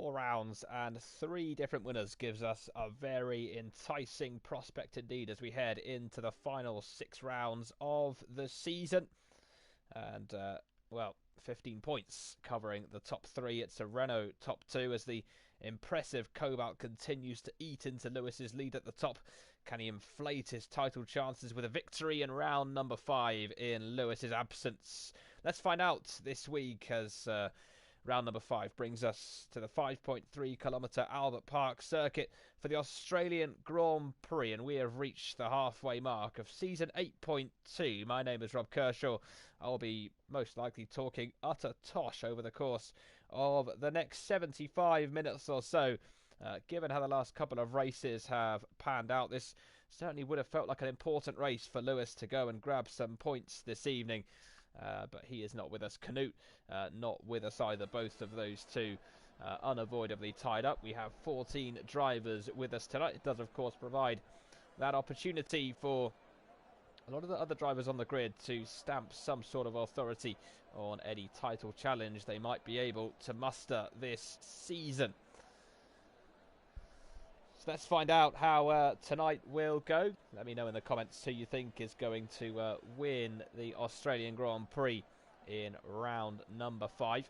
4 rounds and 3 different winners gives us a very enticing prospect indeed as we head into the final 6 rounds of the season. And, well, 15 points covering the top 3. It's a Renault top 2 as the impressive Cobalt continues to eat into Lewis's lead at the top. Can he inflate his title chances with a victory in round number 5 in Lewis's absence? Let's find out this week as round number 5 brings us to the 5.3 kilometre Albert Park circuit for the Australian Grand Prix, and we have reached the halfway mark of season 8.2. My name is Rob Kershaw. I'll be most likely talking utter tosh over the course of the next 75 minutes or so. Given how the last couple of races have panned out, this certainly would have felt like an important race for Lewis to go and grab some points this evening. But he is not with us. Canute not with us either. Both of those two unavoidably tied up. We have 14 drivers with us tonight. It does, of course, provide that opportunity for a lot of the other drivers on the grid to stamp some sort of authority on any title challenge they might be able to muster this season. So let's find out how tonight will go. Let me know in the comments who you think is going to win the Australian Grand Prix in round number 5.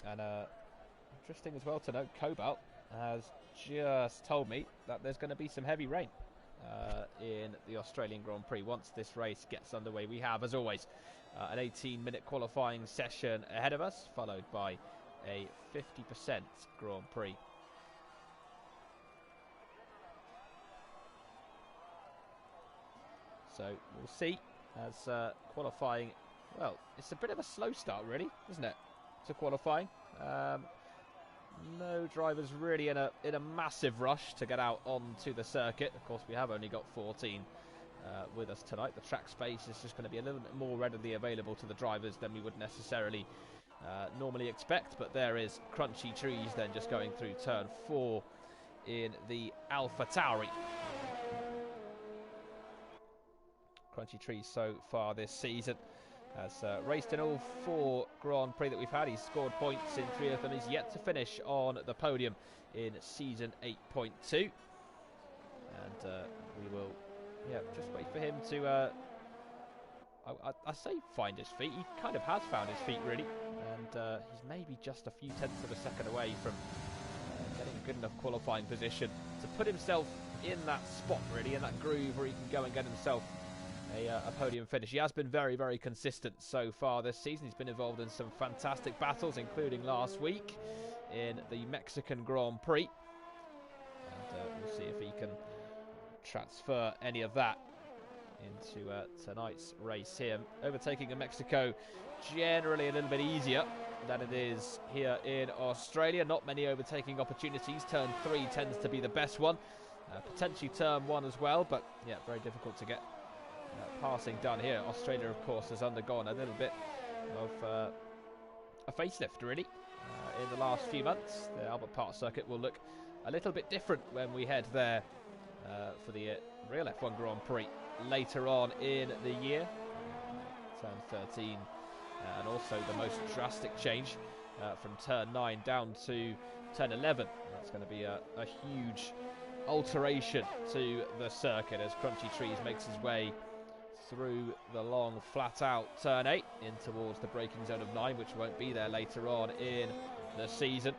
And interesting as well to note, Cobalt has just told me that there's going to be some heavy rain in the Australian Grand Prix once this race gets underway. We have, as always, an 18-minute qualifying session ahead of us, followed by a 50% Grand Prix. So we'll see as qualifying, well, it's a bit of a slow start really, isn't it, to qualifying. No drivers really in a massive rush to get out onto the circuit. Of course, we have only got 14 with us tonight. The track space is just going to be a little bit more readily available to the drivers than we would necessarily normally expect, but there is Crunchy Trees then just going through turn 4 in the AlphaTauri. Crunchy Trees so far this season has raced in all 4 Grand Prix that we've had. He's scored points in 3 of them. He's yet to finish on the podium in season 8.2, and we will just wait for him to I say find his feet. He kind of has found his feet really, and he's maybe just a few tenths of a second away from getting a good enough qualifying position to put himself in that spot really, in that groove where he can go and get himself a podium finish. He has been very, very consistent so far this season. He's been involved in some fantastic battles, including last week in the Mexican Grand Prix, and we'll see if he can transfer any of that into tonight's race here. Overtaking in Mexico generally a little bit easier than it is here in Australia. Not many overtaking opportunities. Turn 3 tends to be the best one. Potentially turn 1 as well, but yeah, very difficult to get passing done here. Australia, of course, has undergone a little bit of a facelift really in the last few months. The Albert Park circuit will look a little bit different when we head there for the real F1 Grand Prix later on in the year. Turn 13, and also the most drastic change from turn 9 down to turn 11. That's going to be a huge alteration to the circuit as Crunchy Trees makes his way through the long flat out turn 8 in towards the braking zone of 9, which won't be there later on in the season.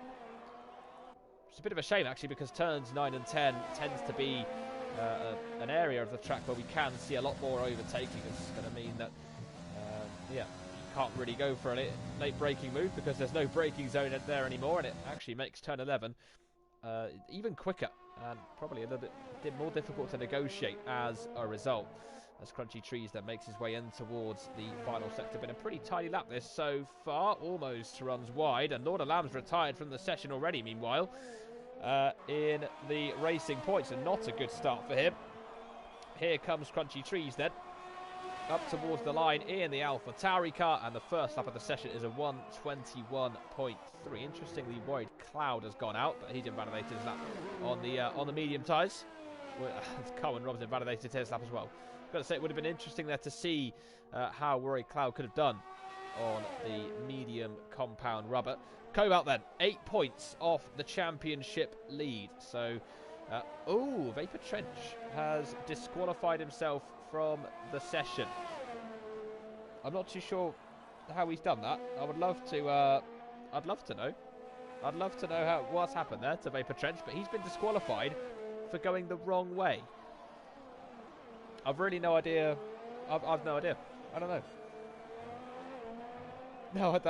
It's a bit of a shame actually, because turns 9 and 10 tends to be an area of the track where we can see a lot more overtaking. It's going to mean that you can't really go for a late braking move because there's no braking zone there anymore, and it actually makes turn 11 even quicker and probably a little bit more difficult to negotiate as a result, as Crunchy Trees then makes his way in towards the final sector. Been a pretty tidy lap this so far, almost runs wide, and Lord of Lamb's retired from the session already meanwhile in the racing points, and not a good start for him. Here comes Crunchy Trees then up towards the line in the AlphaTauri car, and the first lap of the session is a 1:21.3. Interestingly, Worried Cloud has gone out, but he's invalidated his lap on the medium tyres. Carwin Robs invalidated his lap as well. I've got to say, it would have been interesting there to see how Worried Cloud could have done on the medium compound rubber. Cobalt then, 8 points off the championship lead. So, Vapor Trench has disqualified himself from the session. I'm not too sure how he's done that. I would love to. I'd love to know. I'd love to know what's happened there to Vapor Trench, but he's been disqualified for going the wrong way. I've really no idea. I've no idea. I don't know. No,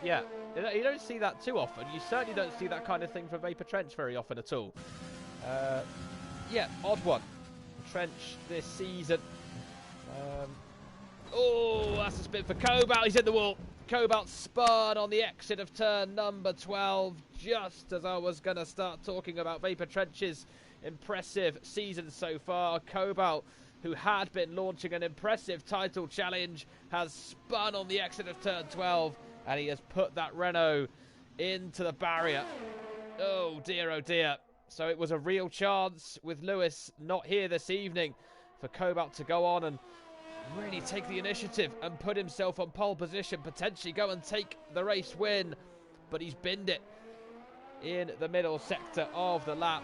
yeah. You don't see that too often. You certainly don't see that kind of thing from Vapor Trench very often at all. Yeah, odd one. Trench this season. That's a spin for Cobalt. He's in the wall. Cobalt spun on the exit of turn number 12, just as I was going to start talking about Vapor Trench's impressive season so far. Cobalt, who had been launching an impressive title challenge, has spun on the exit of turn 12, and he has put that Renault into the barrier. Oh dear. So it was a real chance, with Lewis not here this evening, for Cobalt to go on and really take the initiative and put himself on pole position, potentially go and take the race win, but he's binned it in the middle sector of the lap.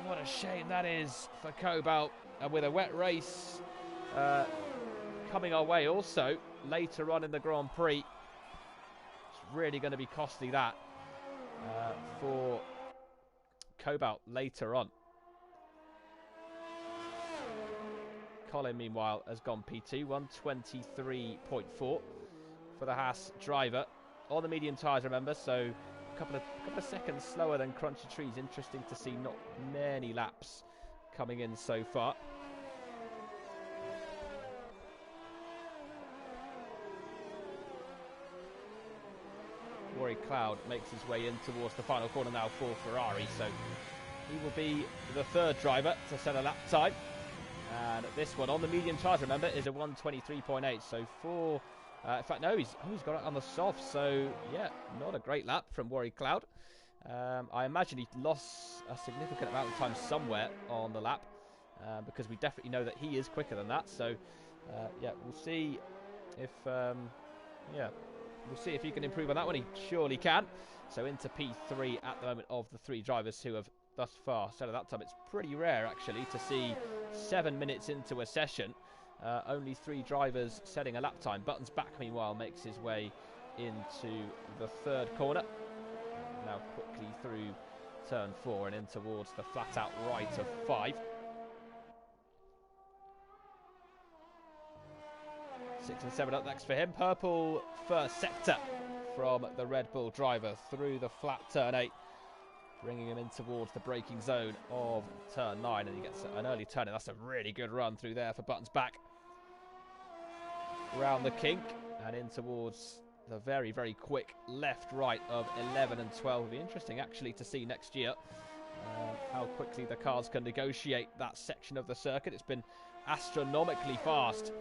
What a shame that is for Cobalt. And with a wet race coming our way also later on in the Grand Prix, it's really going to be costly that for Cobalt later on. Colin, meanwhile, has gone P2, 1:23.4 for the Haas driver on the medium tyres, remember, so a couple of seconds slower than Crunchy Trees. Interesting to see not many laps coming in so far. Rory Cloud makes his way in towards the final corner now for Ferrari, so he will be the third driver to set a lap time. And this one on the medium tyres, remember, is a 1:23.8. So for, in fact, no, he's got it on the soft. So yeah, not a great lap from Warwick Cloud. I imagine he lost a significant amount of time somewhere on the lap, because we definitely know that he is quicker than that. So yeah, we'll see if we'll see if he can improve on that one. He surely can. So into P3 at the moment of the three drivers who have thus far set at that time. It's pretty rare actually to see 7 minutes into a session only 3 drivers setting a lap time. Buttons Back meanwhile makes his way into the third corner, now quickly through turn 4 and in towards the flat out right of 5. 6 and 7 up next for him. Purple first sector from the Red Bull driver through the flat turn 8, bringing him in towards the braking zone of turn 9, and he gets an early turn, and that's a really good run through there for Buttons Back. Round the kink and in towards the very, very quick left-right of 11 and 12. It'll be interesting actually to see next year how quickly the cars can negotiate that section of the circuit. It's been astronomically fast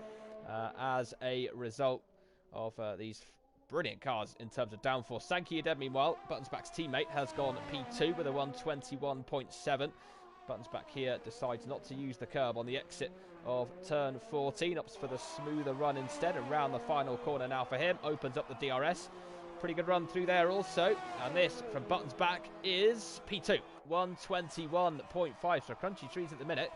as a result of these brilliant cars in terms of downforce. Sankey Adeb, meanwhile, Buttons Back's teammate, has gone P2 with a 1:21.7. Buttons Back here decides not to use the curb on the exit of turn 14. Opts for the smoother run instead, around the final corner now for him. Opens up the DRS. Pretty good run through there also. And this from Buttons Back is P2. 1:21.5. So Crunchy Trees at the minute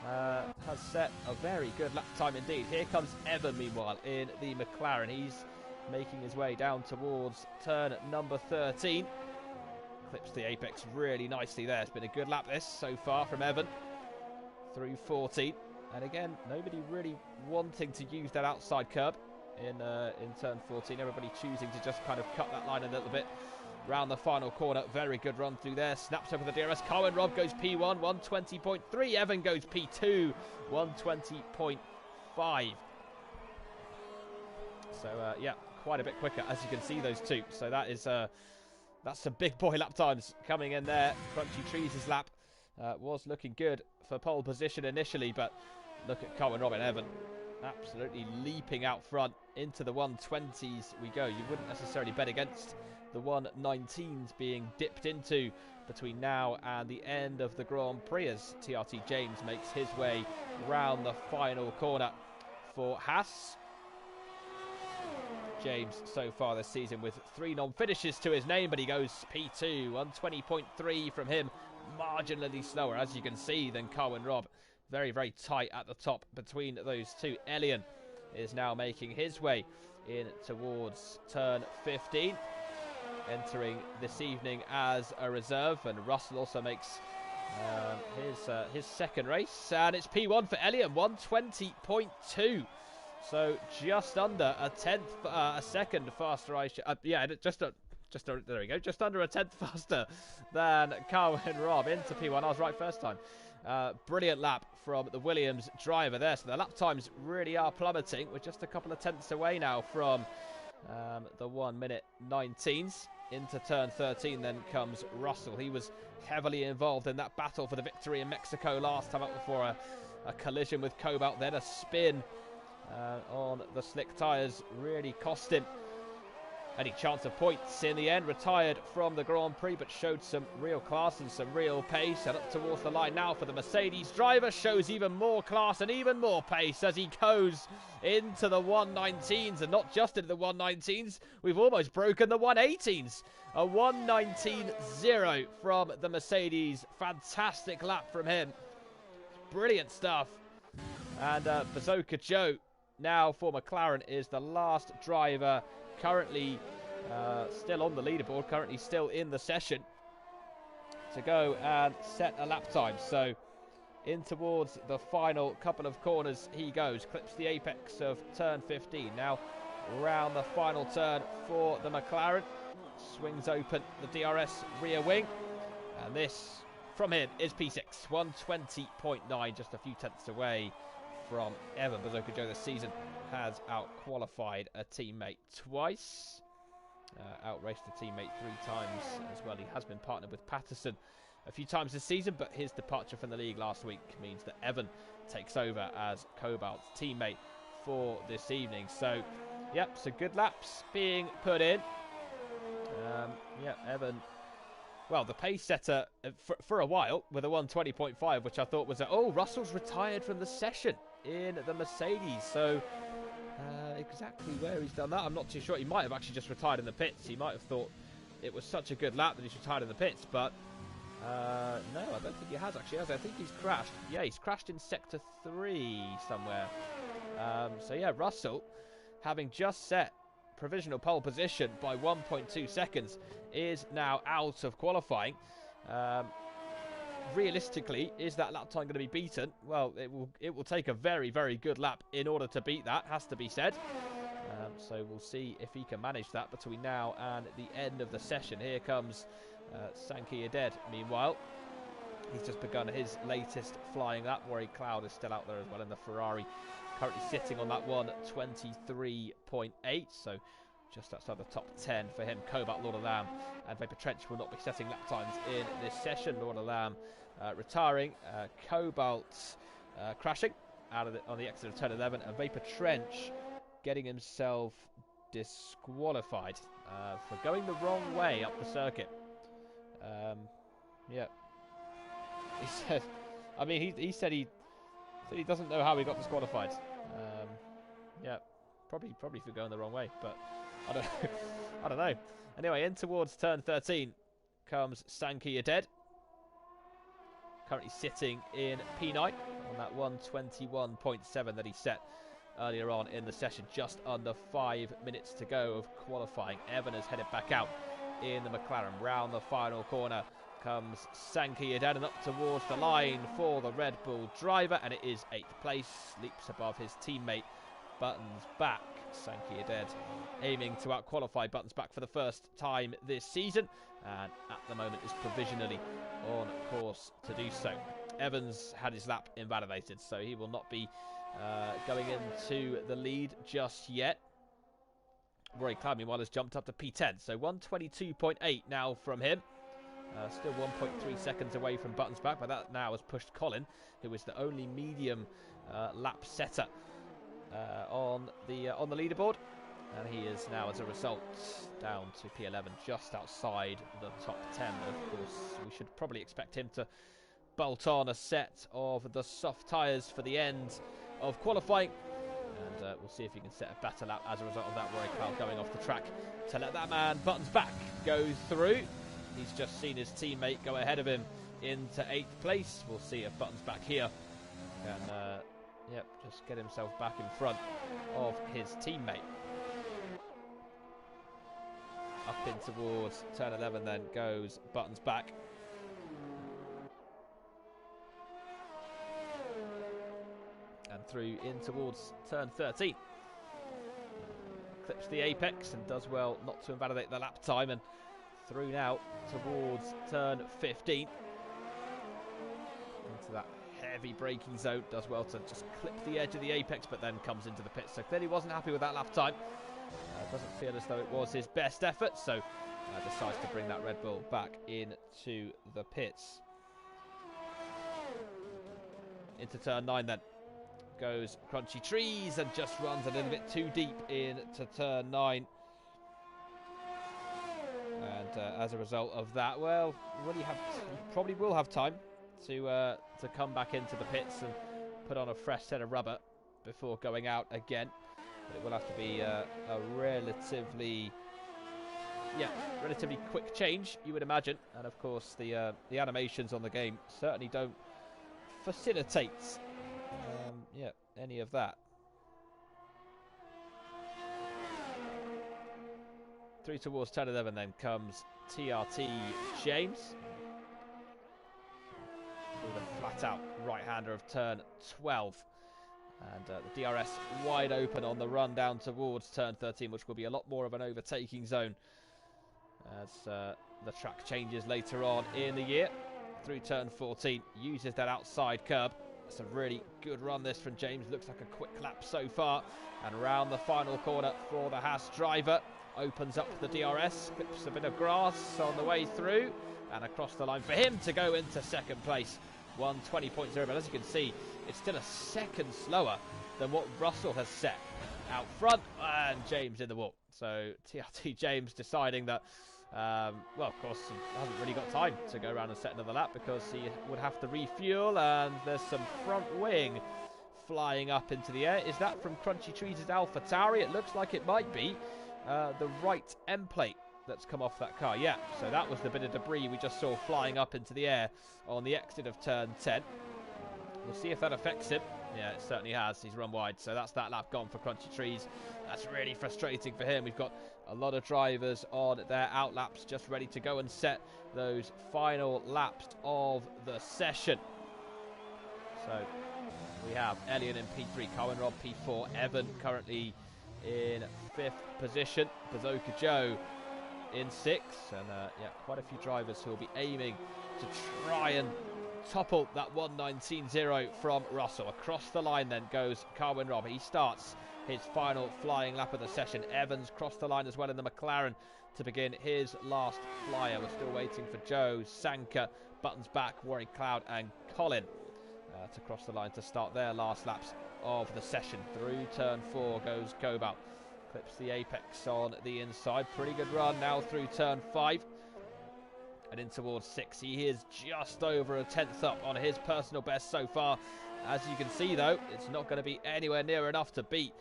has set a very good lap time indeed. Here comes Evan, meanwhile, in the McLaren. He's making his way down towards turn number 13. Clips the apex really nicely there. It's been a good lap this so far from Evan through 14. And again, nobody really wanting to use that outside curb in turn 14. Everybody choosing to just kind of cut that line a little bit round the final corner. Very good run through there. Snaps over the DRS. Cohen Rob goes P1, 1:20.3. Evan goes P2, 1:20.5. So yeah, quite a bit quicker, as you can see, those two. So that is that's some big boy lap times coming in there. Crunchy Trees' lap was looking good for pole position initially, but look at Cohen Robin Evan absolutely leaping out front into the 120s we go. You wouldn't necessarily bet against the 119s being dipped into between now and the end of the Grand Prix, as TRT James makes his way round the final corner for Haas. James so far this season with 3 non-finishes to his name, but he goes P2, 120.3 from him, marginally slower, as you can see, than Carwyn Robb. Very, very tight at the top between those two. Elian is now making his way in towards turn 15, entering this evening as a reserve, and Russell also makes his second race, and it's P1 for Elian, 120.2. So just under a tenth, a second faster. There we go. Just under a tenth faster than Carwyn Robb into P1. I was right first time. Brilliant lap from the Williams driver there. So the lap times really are plummeting. We're just a couple of tenths away now from the 1 minute 19s. Into turn 13 then comes Russell. He was heavily involved in that battle for the victory in Mexico last time up before a collision with Cobalt. Then a spin on the slick tyres really cost him any chance of points in the end. Retired from the Grand Prix, but showed some real class and some real pace. And up towards the line now for the Mercedes driver. Shows even more class and even more pace as he goes into the 119s. And not just into the 119s, we've almost broken the 118s. A 119.0 from the Mercedes. Fantastic lap from him. Brilliant stuff. And Bazooka Joe, now for McLaren, is the last driver currently still on the leaderboard, currently still in the session, to go and set a lap time. So in towards the final couple of corners he goes, clips the apex of turn 15. Now round the final turn for the McLaren, swings open the DRS rear wing, and this from him is P6, 120.9, just a few tenths away from Evan. Bazooka Joe this season has out-qualified a teammate twice, outraced a teammate 3 times as well. He has been partnered with Patterson a few times this season, but his departure from the league last week means that Evan takes over as Cobalt's teammate for this evening. So, yep, so good laps being put in. Evan, well, the pace setter for a while with a 120.5, which I thought was Russell's retired from the session in the Mercedes. So exactly where he's done that, I'm not too sure. He might have actually just retired in the pits. He might have thought it was such a good lap that he's retired in the pits, but no, I don't think he has actually, has he? I think he's crashed. Yeah, he's crashed in sector 3 somewhere. So yeah, Russell, having just set provisional pole position by 1.2 seconds, is now out of qualifying. Realistically, is that lap time going to be beaten? Well, it will take a very, very good lap in order to beat that, has to be said. So we'll see if he can manage that between now and the end of the session. Here comes Sankey Aded. Meanwhile, he's just begun his latest flying lap. Warwick Cloud is still out there as well in the Ferrari, currently sitting on that 123.8, so just outside the top 10 for him. Cobalt, Lord of Lamb and Vapor Trench will not be setting lap times in this session. Lord of Lamb retiring, Cobalt crashing out of on the exit of turn 11, and Vapor Trench getting himself disqualified for going the wrong way up the circuit. Yeah, he said, I mean, he said he doesn't know how he got disqualified. Yeah, probably for going the wrong way, but I don't know. Anyway, in towards turn 13 comes Sankey Aded, currently sitting in P9 on that 121.7 that he set earlier on in the session. Just under 5 minutes to go of qualifying. Evan has headed back out in the McLaren. Round the final corner comes Sankey Aded, and up towards the line for the Red Bull driver, and it is 8th place, leaps above his teammate Buttons back. Sankey Aded aiming to out-qualify Buttons back for the first time this season, and at the moment is provisionally on course to do so. Evans had his lap invalidated, so he will not be going into the lead just yet. Roy Cloud, meanwhile, has jumped up to P10, so 122.8 now from him. Still 1.3 seconds away from Buttons back, but that now has pushed Colin, who is the only medium lap setter on the leaderboard, and he is now, as a result, down to P11, just outside the top 10. Of course, we should probably expect him to bolt on a set of the soft tyres for the end of qualifying, And we'll see if he can set a better lap as a result of that. Rory Cloud going off the track to let that man, Buttons back, go through. He's just seen his teammate go ahead of him into 8th place. We'll see if Buttons back here can just get himself back in front of his teammate. Up in towards turn 11 then goes Buttons back. And through in towards turn 13. Clips the apex and does well not to invalidate the lap time, and through now towards turn 15. Into that heavy braking zone, does well to just clip the edge of the apex, but then comes into the pits. So clearly wasn't happy with that lap time. Doesn't feel as though it was his best effort, so decides to bring that Red Bull back into the pits. Into turn 9 then goes Crunchy Trees and just runs a little bit too deep into turn 9. And as a result of that, well, he probably will have time to come back into the pits and put on a fresh set of rubber before going out again. But it will have to be a relatively quick change, you would imagine. And of course, the animations on the game certainly don't facilitate any of that. Through towards turn 11 then comes TRT James. With a flat out right-hander of turn 12. And the DRS wide open on the run down towards turn 13, which will be a lot more of an overtaking zone as the track changes later on in the year. Through turn 14, uses that outside curb. It's a really good run this from James. Looks like a quick lap so far. And around the final corner for the Haas driver. Opens up the DRS, clips a bit of grass on the way through. And across the line for him to go into second place. 1:20.0, but as you can see, it's still a second slower than what Russell has set out front, and James in the wall. So TRT James deciding that, well, of course, he hasn't really got time to go around and set another lap because he would have to refuel, and there's some front wing flying up into the air. Is that from Crunchy Trees' AlphaTauri? It looks like it might be the right end plate that's come off that car. Yeah, so that was the bit of debris we just saw flying up into the air on the exit of turn 10. We'll see if that affects him. Yeah, it certainly has. He's run wide, so that's that lap gone for Crunchy Trees. That's really frustrating for him. We've got a lot of drivers on their out laps just ready to go and set those final laps of the session. So we have Elian in P3, Cohen Rob P4, Evan currently in 5th position, Bazooka Joe in 6th, and quite a few drivers who will be aiming to try and topple that 1:19.0 from Russell. Across the line then goes Carwin Robb. He starts his final flying lap of the session. Evans crossed the line as well in the McLaren to begin his last flyer. We're still waiting for Joe, Sanka, Buttons back, Warren Cloud and Colin to cross the line to start their last laps of the session. Through turn 4 goes Cobalt. Clips the apex on the inside. Pretty good run now through turn 5. And in towards 6. He is just over a 10th up on his personal best so far. As you can see, though, it's not going to be anywhere near enough to beat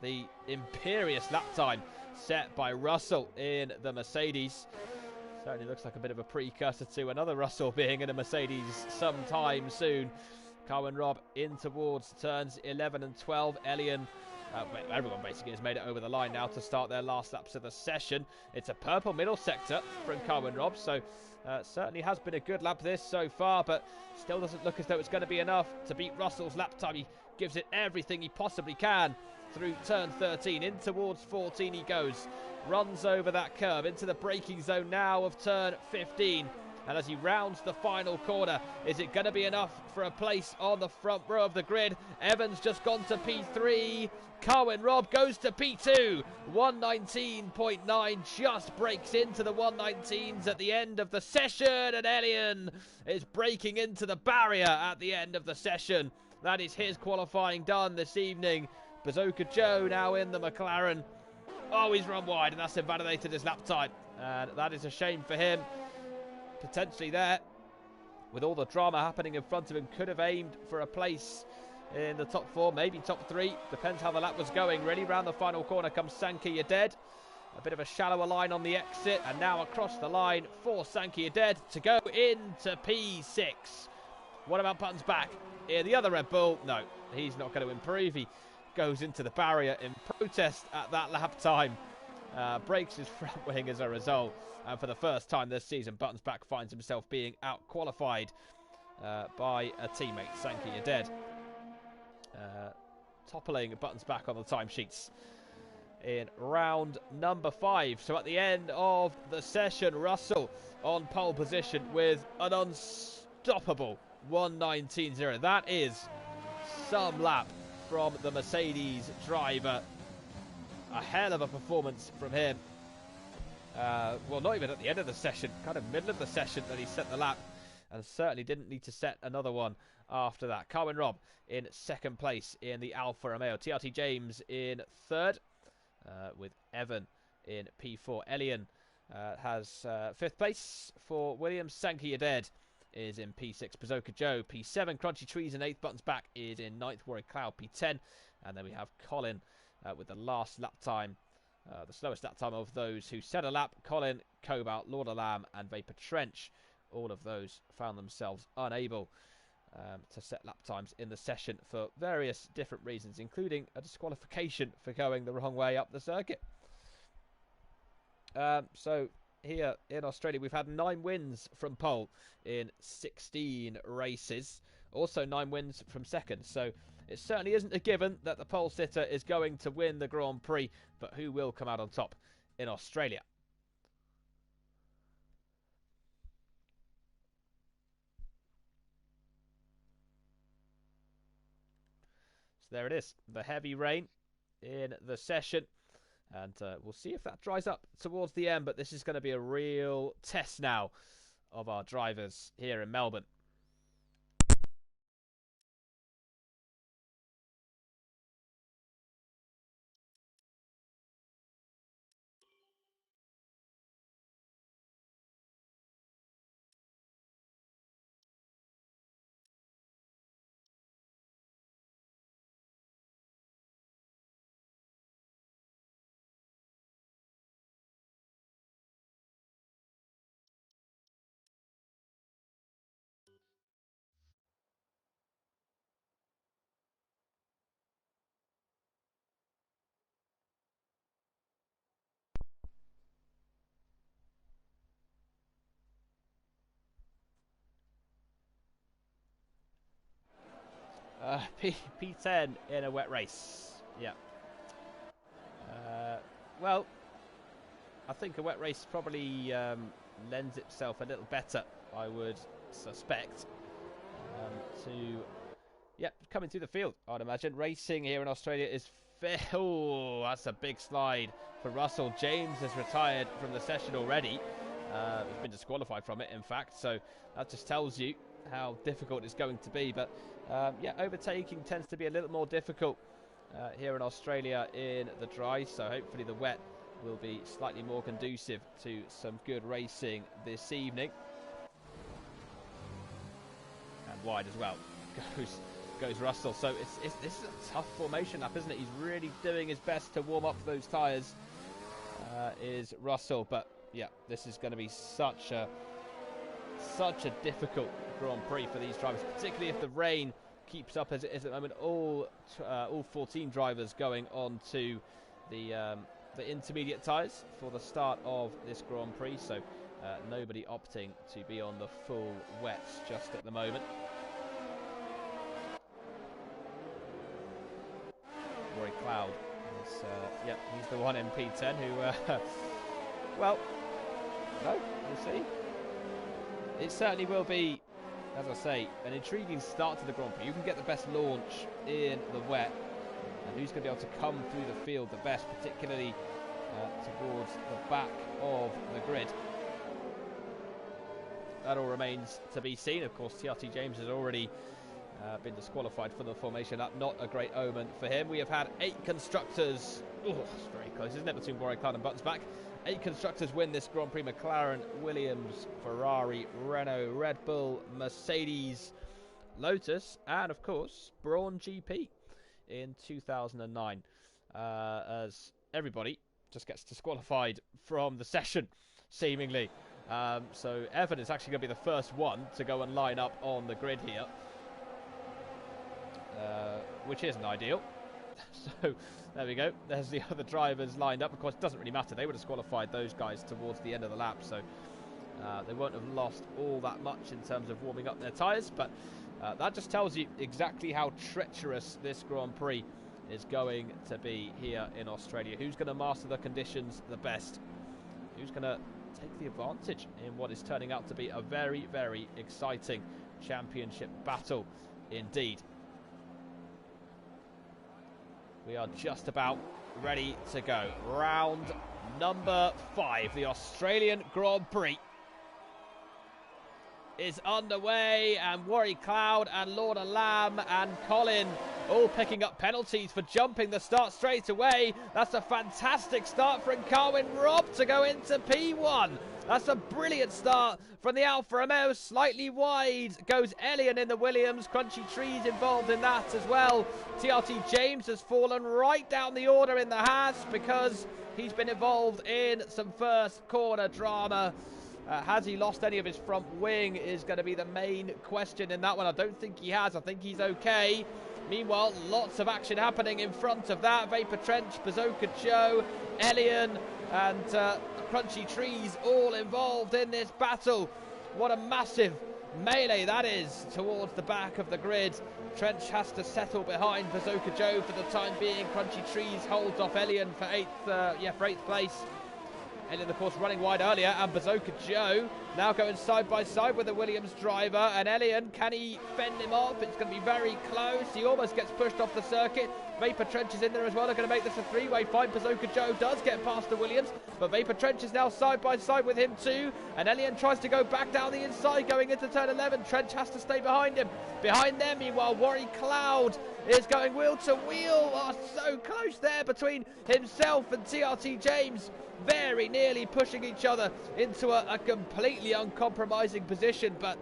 the imperious lap time set by Russell in the Mercedes. Certainly looks like a bit of a precursor to another Russell being in a Mercedes sometime soon. Carwin Robb in towards turns 11 and 12. Elian, everyone basically has made it over the line now to start their last laps of the session. It's a purple middle sector from Carwin Robb, so certainly has been a good lap this so far, but still doesn't look as though it's going to be enough to beat Russell's lap time. He gives it everything he possibly can through turn 13. In towards 14 he goes. Runs over that curve into the braking zone now of turn 15. And as he rounds the final corner, is it going to be enough for a place on the front row of the grid? Evans just gone to P3. Carwin Robb goes to P2. 1:19.9 just breaks into the 1:19s at the end of the session. And Elian is breaking into the barrier at the end of the session. That is his qualifying done this evening. Bazooka Joe now in the McLaren. Oh, he's run wide, and that's invalidated his lap time. And that is a shame for him. Potentially there, with all the drama happening in front of him, could have aimed for a place in the top 4, maybe top 3. Depends how the lap was going, really. Round the final corner comes Sankey Dead. A bit of a shallower line on the exit, and now across the line for Sankey Dead to go into P6. What about Buttons back? Here, the other Red Bull. No, he's not going to improve. He goes into the barrier in protest at that lap time. Breaks his front wing as a result. And for the first time this season, Buttons back finds himself being out-qualified by a teammate, Sankey Dead. Toppling Buttons back on the timesheets in round number 5. So at the end of the session, Russell on pole position with an unstoppable 1:19.0. That is some lap from the Mercedes driver. A hell of a performance from him. Well, not even at the end of the session, kind of middle of the session that he set the lap, and certainly didn't need to set another one after that. Carwin Robb in second place in the Alfa Romeo. TRT James in third, with Evan in P4. Elian has fifth place for Williams. Sankey Dead is in P6. Bazooka Joe P7. Crunchy Trees in 8th. Buttons back is in 9th. Warwick Cloud P10. And then we have Colin with the last lap time, the slowest lap time of those who set a lap. Colin, Cobalt, Lord of Lamb and Vapor Trench. All of those found themselves unable to set lap times in the session for various different reasons, including a disqualification for going the wrong way up the circuit. So here in Australia, we've had 9 wins from pole in 16 races. Also 9 wins from second. So it certainly isn't a given that the pole sitter is going to win the Grand Prix, but who will come out on top in Australia? So there it is, the heavy rain in the session. And we'll see if that dries up towards the end. But this is going to be a real test now of our drivers here in Melbourne. P10 in a wet race. Yeah. Well, I think a wet race probably lends itself a little better, I would suspect, to coming through the field, I'd imagine. Racing here in Australia is fair. Oh, that's a big slide for Russell. James has retired from the session already. He's been disqualified from it, in fact. So that just tells you how difficult it's going to be. But overtaking tends to be a little more difficult here in Australia in the dry. So hopefully the wet will be slightly more conducive to some good racing this evening. And wide as well goes Russell. So this is a tough formation lap, isn't it? He's really doing his best to warm up those tyres, is Russell. But yeah, this is going to be such a difficult Grand Prix for these drivers, particularly if the rain keeps up as it is at the moment. All 14 drivers going on to the intermediate tyres for the start of this Grand Prix. So nobody opting to be on the full wets just at the moment. Rory Cloud is, he's the one in P10 who, well, no, we'll see. It certainly will be, as I say, an intriguing start to the Grand Prix. You can get the best launch in the wet, and who's going to be able to come through the field the best, particularly towards the back of the grid. That all remains to be seen. Of course, TRT James has already been disqualified for the formation lap. Not a great omen for him. We have had 8 constructors. Oh, it's very close, isn't it, between Warwick Cloud and Buttons back. 8 constructors win this Grand Prix. McLaren, Williams, Ferrari, Renault, Red Bull, Mercedes, Lotus, and of course Brawn GP in 2009, as everybody just gets disqualified from the session, seemingly. So Evan is actually going to be the first one to go and line up on the grid here, which isn't ideal. So there we go. There's the other drivers lined up. Of course, it doesn't really matter. They would have disqualified those guys towards the end of the lap, so they won't have lost all that much in terms of warming up their tyres. But that just tells you exactly how treacherous this Grand Prix is going to be here in Australia. Who's going to master the conditions the best? Who's going to take the advantage in what is turning out to be a very, very exciting championship battle indeed? We are just about ready to go. Round number 5, the Australian Grand Prix is underway, and Warry Cloud and Lorna Lamb and Colin all picking up penalties for jumping the start straight away. That's a fantastic start from Carwyn Robb to go into P1. That's a brilliant start from the Alfa Romeo. Slightly wide goes Elian in the Williams. Crunchy Trees involved in that as well. TRT James has fallen right down the order in the Haas because he's been involved in some first corner drama. Has he lost any of his front wing is going to be the main question in that one. I don't think he has. I think he's okay. Meanwhile, lots of action happening in front of that. Vapor Trench, Bazooka Joe, Elian and Crunchy Trees all involved in this battle. What a massive melee that is towards the back of the grid. Trench has to settle behind Bazooka Joe for the time being. Crunchy Trees holds off Elian for eighth place. Elian, of course, running wide earlier, and Bazooka Joe now going side by side with the Williams driver. And Elian, can he fend him off? It's going to be very close. He almost gets pushed off the circuit. Vapor Trench is in there as well. They're going to make this a three-way fight. Bazooka Joe does get past the Williams, but Vapor Trench is now side by side with him too. And Elian tries to go back down the inside going into turn 11. Trench has to stay behind him. Behind them, meanwhile, Warry Cloud is going wheel to wheel. Oh, so close there between himself and TRT James. Very nearly pushing each other into a completely uncompromising position, but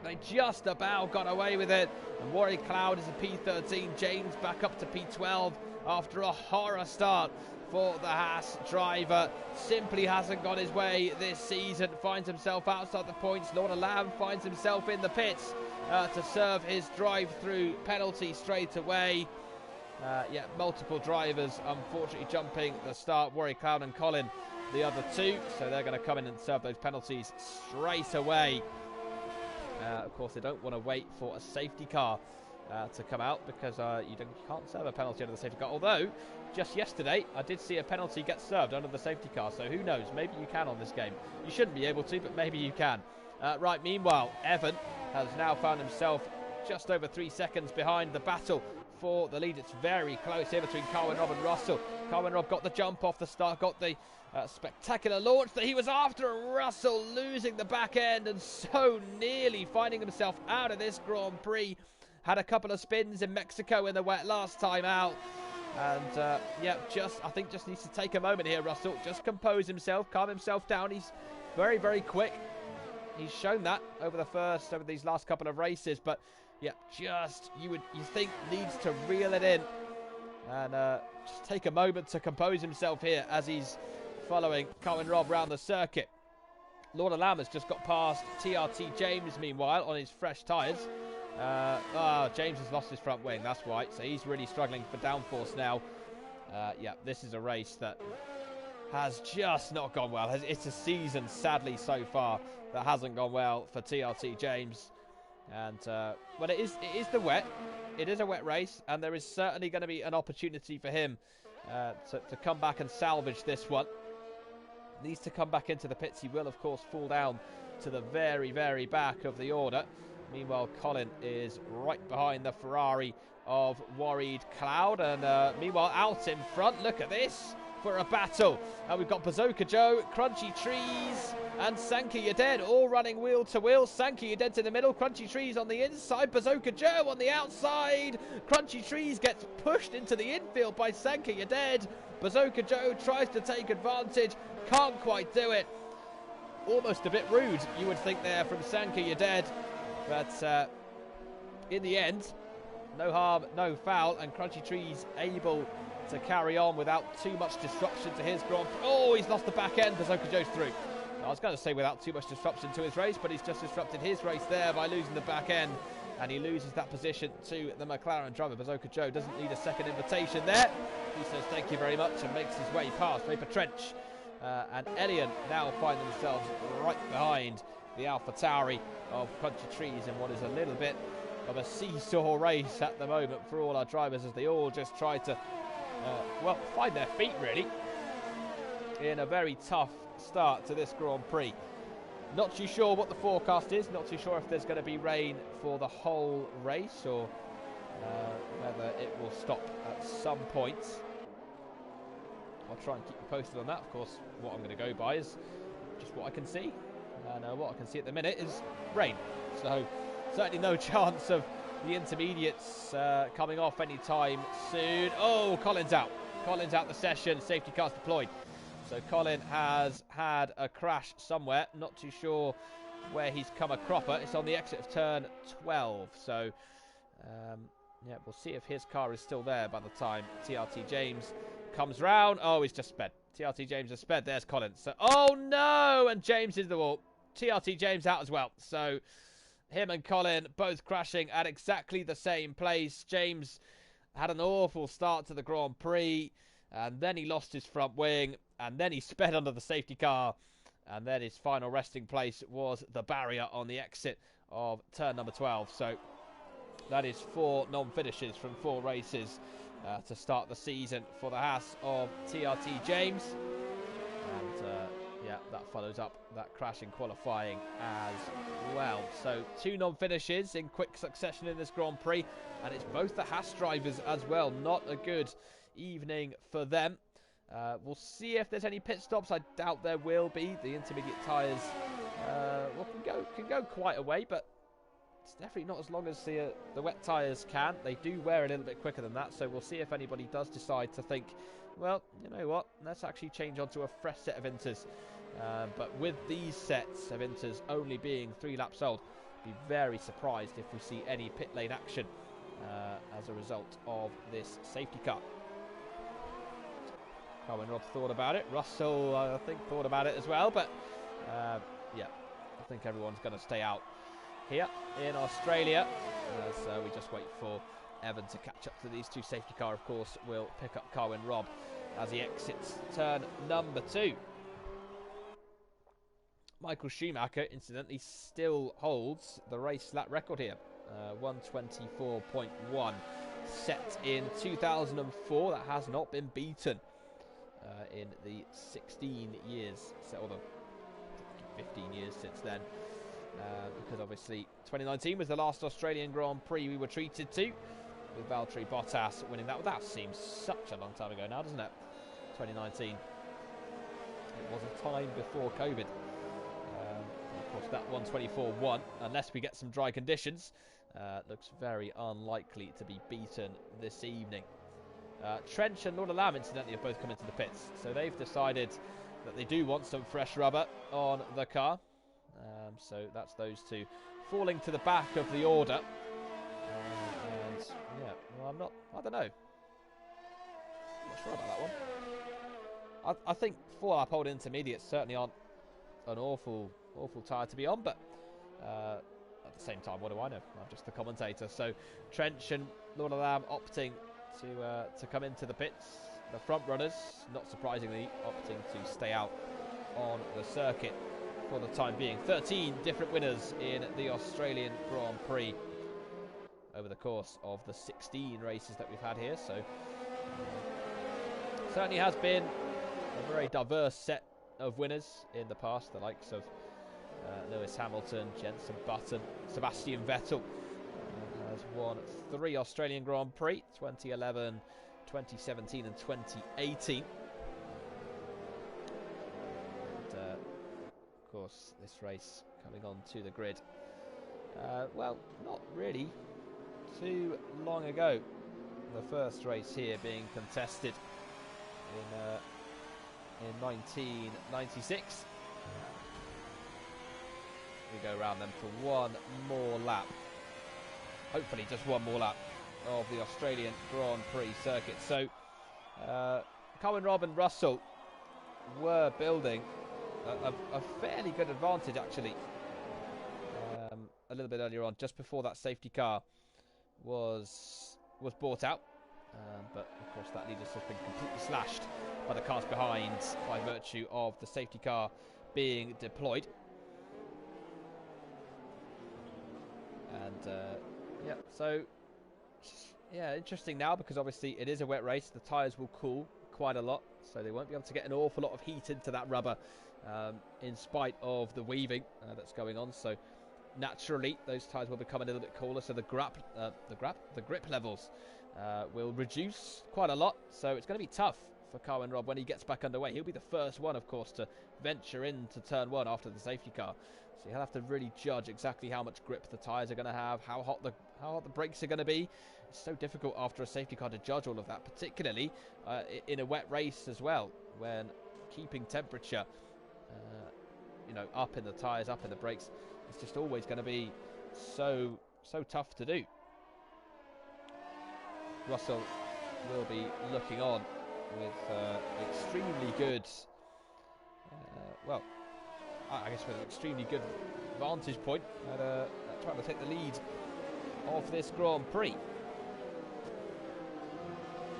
they just about got away with it. And Warry Cloud is a P13, James back up to P12 after a horror start for the Haas driver. Simply hasn't got his way this season, finds himself outside the points. Lorna Lamb finds himself in the pits to serve his drive-through penalty straight away. Multiple drivers unfortunately jumping the start. Warry Cloud and Colin, the other two, so they're going to come in and serve those penalties straight away. Of course, they don't want to wait for a safety car to come out because you can't serve a penalty under the safety car. Although, just yesterday, I did see a penalty get served under the safety car, so who knows? Maybe you can on this game. You shouldn't be able to, but maybe you can. Right, meanwhile, Evan has now found himself just over 3 seconds behind the battle for the lead. It's very close here between Carwyn Robb and Russell. Carwyn Robb got the jump off the start, got the spectacular launch that he was after. Russell losing the back end and so nearly finding himself out of this Grand Prix. Had a couple of spins in Mexico in the wet last time out. And I think just needs to take a moment here, Russell. Just compose himself, calm himself down. He's very, very quick. He's shown that over these last couple of races, but yeah, you think needs to reel it in and just take a moment to compose himself here as he's following Carwyn Robb round the circuit. Lorna Lamb has just got past TRT James, meanwhile, on his fresh tyres. James has lost his front wing, that's right, so he's really struggling for downforce now. This is a race that has just not gone well. It's a season, sadly, so far that hasn't gone well for TRT James. And it is the wet. It is a wet race, and there is certainly going to be an opportunity for him to come back and salvage this one. Needs to come back into the pits. He will, of course, fall down to the very, very back of the order. Meanwhile, Colin is right behind the Ferrari of Warry Cloud, and meanwhile, out in front, look at this for a battle. And we've got Bazooka Joe, Crunchy Trees, and Sankey You're Dead all running wheel to wheel. Sankey You're Dead's in the middle, Crunchy Trees on the inside, Bazooka Joe on the outside. Crunchy Trees gets pushed into the infield by Sankey You're Dead. Bazooka Joe tries to take advantage, can't quite do it. Almost a bit rude, you would think there, from Sankey You're Dead. But in the end, no harm, no foul, and Crunchy Tree's able to carry on without too much disruption to his Grand Prix. Oh, he's lost the back end. Bazooka Joe's through. I was going to say without too much disruption to his race, but he's just disrupted his race there by losing the back end, and he loses that position to the McLaren driver. Bazooka Joe doesn't need a second invitation there. He says thank you very much and makes his way past Vapor Trench. And Elian now find themselves right behind the AlphaTauri of Crunchy Trees in what is a little bit of a seesaw race at the moment for all our drivers, as they all just try to well, find their feet really in a very tough start to this Grand Prix. Not too sure what the forecast is, not too sure if there's going to be rain for the whole race or whether it will stop at some point. I'll try and keep you posted on that. Of course, what I'm going to go by is just what I can see, and what I can see at the minute is rain, so certainly no chance of the intermediates coming off anytime soon. Oh, Colin's out the session, safety cars deployed. So Colin has had a crash somewhere, not too sure where he's come a cropper. It's on the exit of turn 12, so yeah, we'll see if his car is still there by the time TRT James comes round. Oh, he's just sped. TRT James has sped. There's Colin. So, oh no, and James is the wall. TRT James out as well. So him and Colin both crashing at exactly the same place. James had an awful start to the Grand Prix, and then he lost his front wing, and then he sped under the safety car, and then his final resting place was the barrier on the exit of turn number 12. So that is 4 non-finishes from 4 races to start the season for the Haas of TRT James. And yeah, that follows up that crash in qualifying as well. So 2 non-finishes in quick succession in this Grand Prix, and it's both the Haas drivers as well. Not a good evening for them. We'll see if there's any pit stops. I doubt there will be. The intermediate tyres well, can go quite a way, but it's definitely not as long as the wet tyres can. They do wear a little bit quicker than that, so we'll see if anybody does decide to think, well, you know what, let's actually change onto a fresh set of inters. But with these sets of inters only being 3 laps old, be very surprised if we see any pit lane action as a result of this safety car. Carwin Rob thought about it. Russell, I think, thought about it as well. But, yeah, I think everyone's going to stay out here in Australia as we just wait for Evan to catch up to these 2. Safety car, of course, will pick up Carwin Rob as he exits turn number 2. Michael Schumacher, incidentally, still holds the race lap record here. 124.1, set in 2004. That has not been beaten in the 16 years, or the 15 years since then. Because obviously 2019 was the last Australian Grand Prix we were treated to, with Valtteri Bottas winning that. Well, that seems such a long time ago now, doesn't it? 2019. It was a time before COVID. Of course, that 124-1, unless we get some dry conditions, looks very unlikely to be beaten this evening. Trench and Lord Lamb, incidentally, have both come into the pits, so they've decided that they do want some fresh rubber on the car. So that's those 2 falling to the back of the order. And yeah, well, I don't know. I'm not sure about that one. I think 4 lap old intermediates certainly aren't an awful tyre to be on, but at the same time, what do I know? I'm just the commentator. So Trench and Lord Lamb opting to come into the pits. The front runners, not surprisingly, opting to stay out on the circuit for the time being. 13 different winners in the Australian Grand Prix over the course of the 16 races that we've had here. So certainly has been a very diverse set of winners in the past, the likes of Lewis Hamilton, Jenson Button, Sebastian Vettel has won 3 Australian Grand Prix, 2011, 2017 and 2018. And of course, this race coming on to the grid, well, not really too long ago. The first race here being contested in 1996. We go around them for one more lap hopefully just one more lap of the Australian Grand Prix circuit. So Carwyn Robb and Russell were building a fairly good advantage, actually, a little bit earlier on, just before that safety car was brought out. But of course that lead has been completely slashed by the cars behind by virtue of the safety car being deployed. And yeah, so yeah, interesting now, because obviously it is a wet race. The tyres will cool quite a lot, so they won't be able to get an awful lot of heat into that rubber, in spite of the weaving that's going on. So naturally those tyres will become a little bit cooler, so the grip levels will reduce quite a lot. So it's going to be tough for Carwyn Robb when he gets back underway. He'll be the first one, of course, to venture into turn one after the safety car. So he'll have to really judge exactly how much grip the tyres are going to have, how hot the brakes are going to be. It's so difficult after a safety car to judge all of that, particularly in a wet race as well, when keeping temperature up in the tyres, up in the brakes, it's just always going to be so tough to do. Russell will be looking on with extremely good, I guess with an extremely good vantage point at trying to take the lead of this Grand Prix.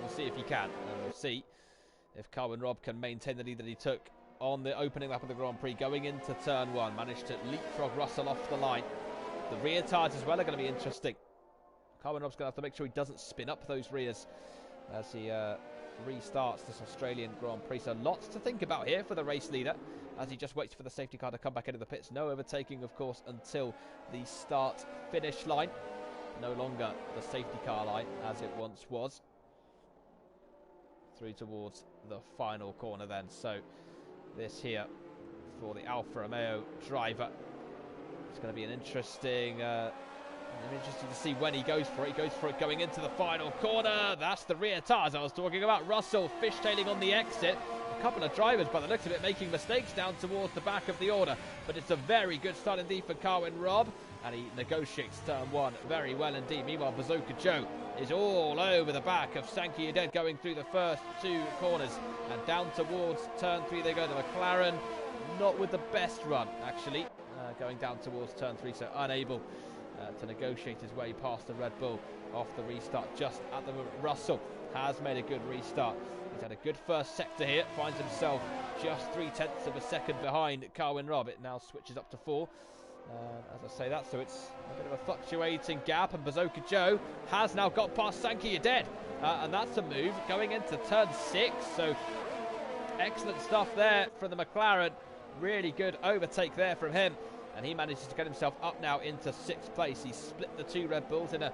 We'll see if he can, and we'll see if Carwyn Robb can maintain the lead that he took on the opening lap of the Grand Prix going into turn one. Managed to leapfrog Russell off the line. The rear tyres as well are going to be interesting. Carwyn Robb's going to have to make sure he doesn't spin up those rears as he restarts this Australian Grand Prix. So lots to think about here for the race leader as he just waits for the safety car to come back into the pits. No overtaking, of course, until the start-finish line. No longer the safety car line as it once was. Through towards the final corner then. So this here for the Alfa Romeo driver. It's going to be an interesting to see when he goes for it. He goes for it going into the final corner. That's the rear tyres I was talking about. Russell fishtailing on the exit. A couple of drivers, by the looks of it, making mistakes down towards the back of the order. But it's a very good start indeed for Carwyn Robb. And he negotiates turn one very well indeed. Meanwhile, Bazooka Joe is all over the back of Sankey Adet going through the first two corners. And down towards turn three they go. The McLaren, not with the best run, actually, going down towards turn three. So unable to negotiate his way past the Red Bull off the restart just at the moment. Russell has made a good restart. He's had a good first sector here. Finds himself just 0.3 of a second behind Carwyn Robb. It now switches up to 4. As I say that, so it's a bit of a fluctuating gap, and Bazooka Joe has now got past Sankey Adet, and that's a move going into turn 6. So excellent stuff there from the McLaren. Really good overtake there from him, and he manages to get himself up now into 6th place. He split the two Red Bulls in an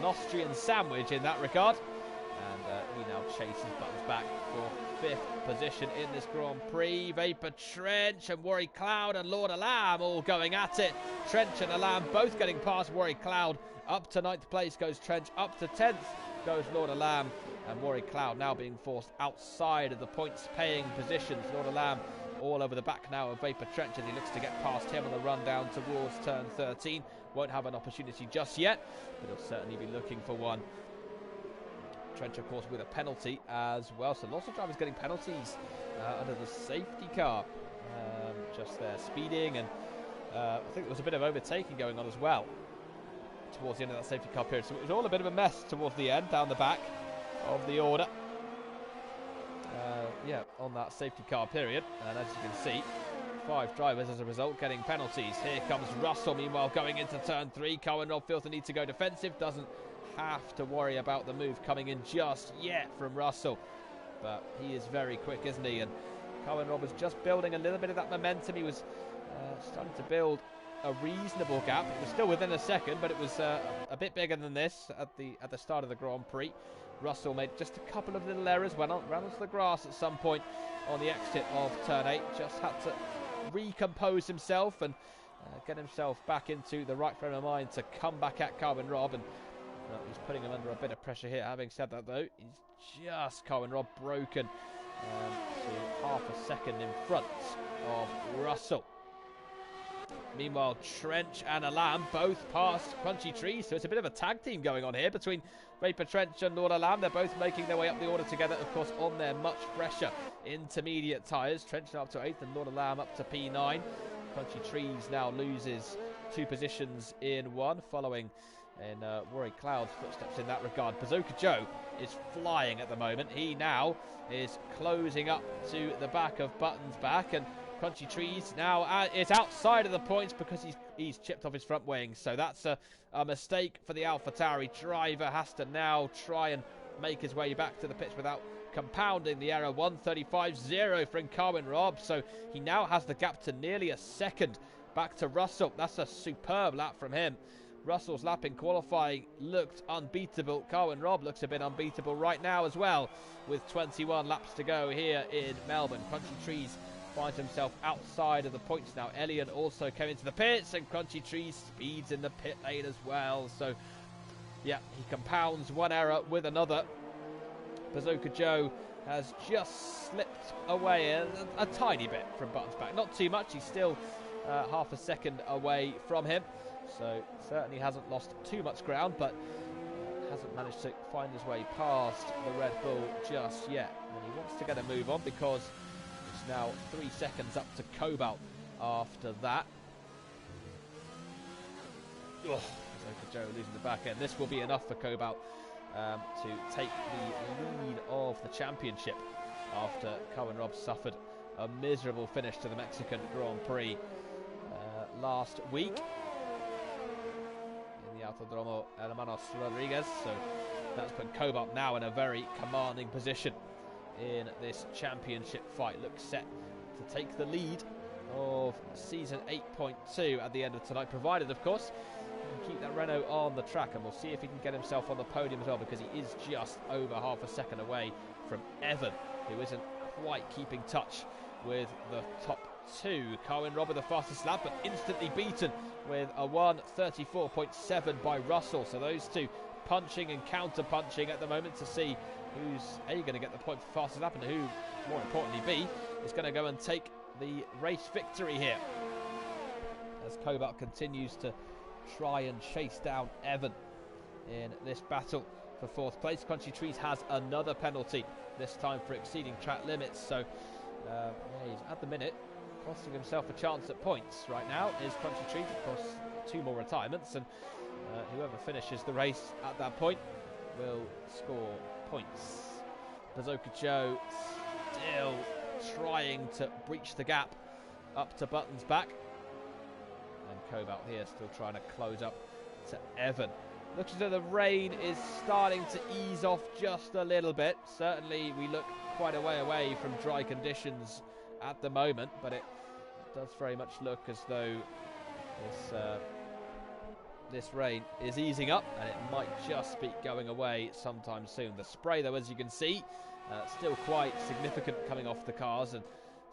Austrian sandwich in that regard, and he now chases Buttons back for 5th position in this Grand Prix. Vapor Trench and Warry Cloud and Lord Alam all going at it. Trench and Alam both getting past Warry Cloud. Up to 9th place goes Trench, up to 10th goes Lord Alam, and Warry Cloud now being forced outside of the points paying positions. Lord Alam all over the back now of Vapor Trench as he looks to get past him on the run down towards turn 13. Won't have an opportunity just yet, but he'll certainly be looking for one. Trench, of course, with a penalty as well. So lots of drivers getting penalties under the safety car just there. Speeding, and I think there was a bit of overtaking going on as well towards the end of that safety car period. So it was all a bit of a mess towards the end, down the back of the order. On that safety car period. And as you can see, 5 drivers as a result getting penalties. Here comes Russell, meanwhile, going into turn 3. Carwyn Robb feels the need to go defensive. Doesn't have to worry about the move coming in just yet from Russell, but he is very quick, isn't he? And Carwyn Robb was just building a little bit of that momentum. He was starting to build a reasonable gap. It was still within a second, but it was a bit bigger than this at the start of the Grand Prix. Russell made just a couple of little errors, ran onto the grass at some point on the exit of turn 8. Just had to recompose himself and get himself back into the right frame of mind to come back at Carwyn Robb, and he's putting him under a bit of pressure here. Having said that, though, he's just Carwyn Robb broken to half a second in front of Russell. Meanwhile, Trench and Alam both past Crunchy Trees, so it's a bit of a tag team going on here between Vapor Trench and Lord Alam. They're both making their way up the order together, of course, on their much fresher intermediate tyres. Trench now up to 8th and Lord Alam up to P9. Crunchy Trees now loses 2 positions in 1, following in Warwick Cloud's footsteps in that regard. Bazooka Joe is flying at the moment. He now is closing up to the back of Buttons back, and Crunchy Trees now is outside of the points because he's chipped off his front wing. So that's a mistake for the AlphaTauri driver. Has to now try and make his way back to the pitch without compounding the error. 1:35.0 for Carwin Robb. So he now has the gap to nearly a second back to Russell. That's a superb lap from him. Russell's lap in qualifying looked unbeatable. Carwin Robb looks a bit unbeatable right now as well, with 21 laps to go here in Melbourne. Crunchy Trees finds himself outside of the points now. Elliot also came into the pits, and Crunchy Trees speeds in the pit lane as well. So, yeah, he compounds one error with another. Bazooka Joe has just slipped away a tiny bit from Buttons back. Not too much. He's still half a second away from him. So certainly hasn't lost too much ground, but hasn't managed to find his way past the Red Bull just yet. And he wants to get a move on because it's now 3 seconds up to Cobalt after that. Bazooka Joe losing the back end. This will be enough for Cobalt to take the lead of the championship after Carwin Robb suffered a miserable finish to the Mexican Grand Prix last week in the Autodromo Hermanos Rodriguez. So that's put Cobalt now in a very commanding position in this championship fight. Looks set to take the lead of season 8.2 at the end of tonight, provided of course he can keep that Renault on the track, and we'll see if he can get himself on the podium as well, because he is just over half a second away from Evan, who isn't quite keeping touch with the top 2. Carwin Robb with the fastest lap, but instantly beaten with a 1:34.7 by Russell. So those two punching and counter punching at the moment to see who's A, going to get the point for fastest lap, and who, more importantly, B, is going to go and take the race victory here, as Cobalt continues to try and chase down Evan in this battle for 4th place. Crunchy Trees has another penalty, this time for exceeding track limits. So he's at the minute costing himself a chance at points right now. Is Crunchy Trees, of course, 2 more retirements, and whoever finishes the race at that point will score points. Bazooka Joe still trying to breach the gap up to Buttons back, and Cobalt here still trying to close up to Evan. Looks as though the rain is starting to ease off just a little bit. Certainly we look quite a way away from dry conditions at the moment, but it does very much look as though this rain is easing up, and it might just be going away sometime soon. The spray, though, as you can see, still quite significant coming off the cars, and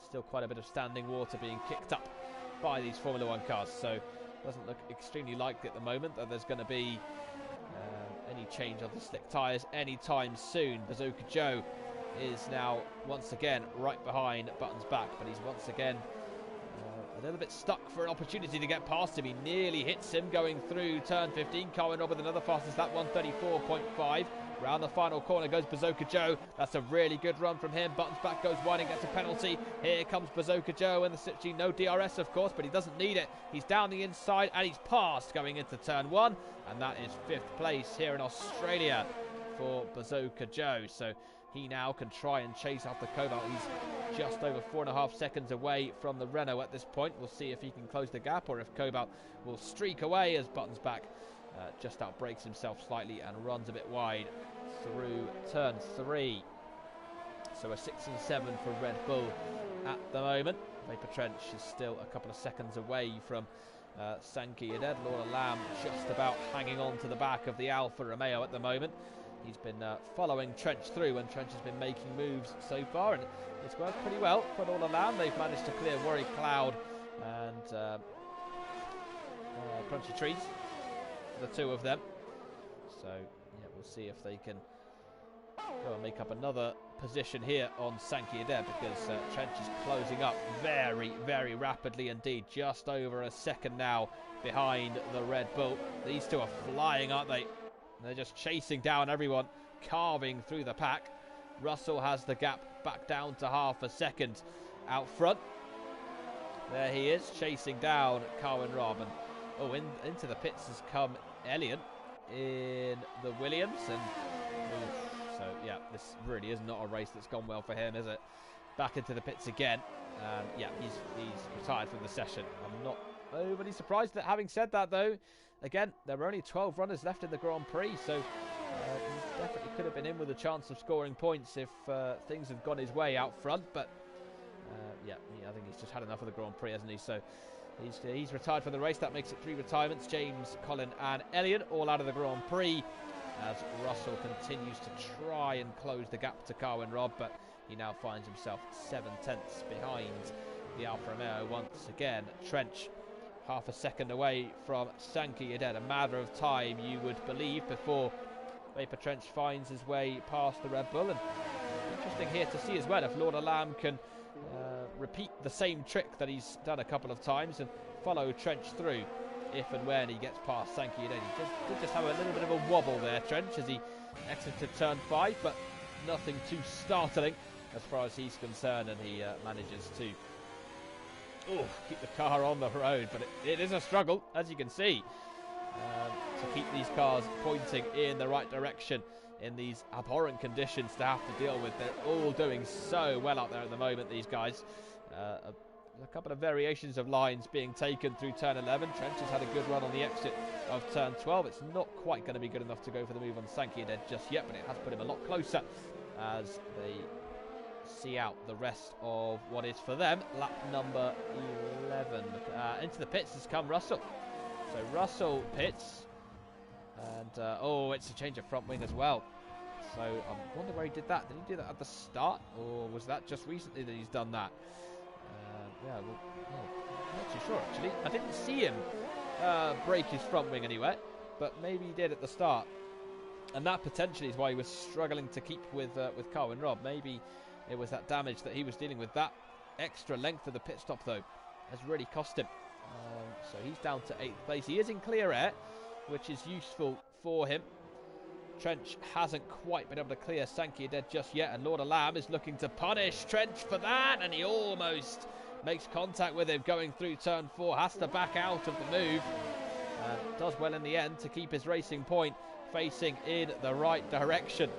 still quite a bit of standing water being kicked up by these Formula 1 cars. So it doesn't look extremely likely at the moment that there's going to be any change on the slick tyres anytime soon. Bazooka Joe is now once again right behind Buttons back, but he's once again a little bit stuck for an opportunity to get past him. He nearly hits him going through turn 15. Carwin Robb with another fastest lap, 1:34.5. Round the final corner goes Bazooka Joe. That's a really good run from him. Buttons back goes wide and gets a penalty. Here comes Bazooka Joe in the situation. No DRS, of course, but he doesn't need it. He's down the inside and he's passed going into turn 1. And that is 5th place here in Australia for Bazooka Joe. So he now can try and chase after Cobalt. He's just over 4.5 seconds away from the Renault at this point. We'll see if he can close the gap or if Cobalt will streak away as Buttons back just outbrakes himself slightly and runs a bit wide through turn 3. So a 6 and 7 for Red Bull at the moment. Vapor Trench is still a couple of seconds away from Sankey Aded. Lord Alam just about hanging on to the back of the Alfa Romeo at the moment. He's been following Trench through, and Trench has been making moves so far, and it's worked pretty well for Lord Alam. They've managed to clear Warwick Cloud and Crunchy Trees, the 2 of them. So yeah, we'll see if they can go and make up another position here on Sankey Adair, because Trench is closing up very, very rapidly indeed. Just over a second now behind the Red Bull. These two are flying, aren't they? They're just chasing down everyone, carving through the pack. Russell has the gap back down to half a second out front. There he is, chasing down Carwyn Robb. And into the pits has come Elliott in the Williams. And so yeah, this really is not a race that's gone well for him, is it? Back into the pits again. Yeah, he's retired from the session. I'm not overly surprised. Having said that, though, again, there were only 12 runners left in the Grand Prix, so he definitely could have been in with a chance of scoring points if things had gone his way out front. But yeah, I think he's just had enough of the Grand Prix, hasn't he? So he's retired from the race. That makes it 3 retirements. James, Colin and Elliott all out of the Grand Prix, as Russell continues to try and close the gap to Carwyn Robb, but he now finds himself 7/10 behind the Alfa Romeo once again. Trench half a second away from Sankey Adair. A matter of time, you would believe, before Vapor Trench finds his way past the Red Bull. And interesting here to see as well if Lord Lamb can repeat the same trick that he's done a couple of times and follow Trench through if and when he gets past Sankey Adair. He did just have a little bit of a wobble there, Trench, as he exited turn 5, but nothing too startling as far as he's concerned, and he manages to keep the car on the road. But it is a struggle, as you can see, to keep these cars pointing in the right direction in these abhorrent conditions to have to deal with. They're all doing so well out there at the moment, these guys. A couple of variations of lines being taken through turn 11. Trench has had a good run on the exit of turn 12. It's not quite going to be good enough to go for the move on Sankey Adair just yet, but it has put him a lot closer as they see out the rest of what is for them lap number 11. Into the pits has come Russell. So Russell pits, and it's a change of front wing as well. So I wonder where he did that. Did he do that at the start, or was that just recently that he's done that? I'm not too sure actually. I didn't see him break his front wing anywhere, but maybe he did at the start, and that potentially is why he was struggling to keep with Carwyn Robb. Maybe it was that damage that he was dealing with. That extra length of the pit stop, though, has really cost him. So he's down to 8th place. He is in clear air, which is useful for him. Trench hasn't quite been able to clear Sankey Adair just yet, and Lord Lamb is looking to punish Trench for that, and he almost makes contact with him going through turn 4. Has to back out of the move. Does well in the end to keep his racing point facing in the right direction.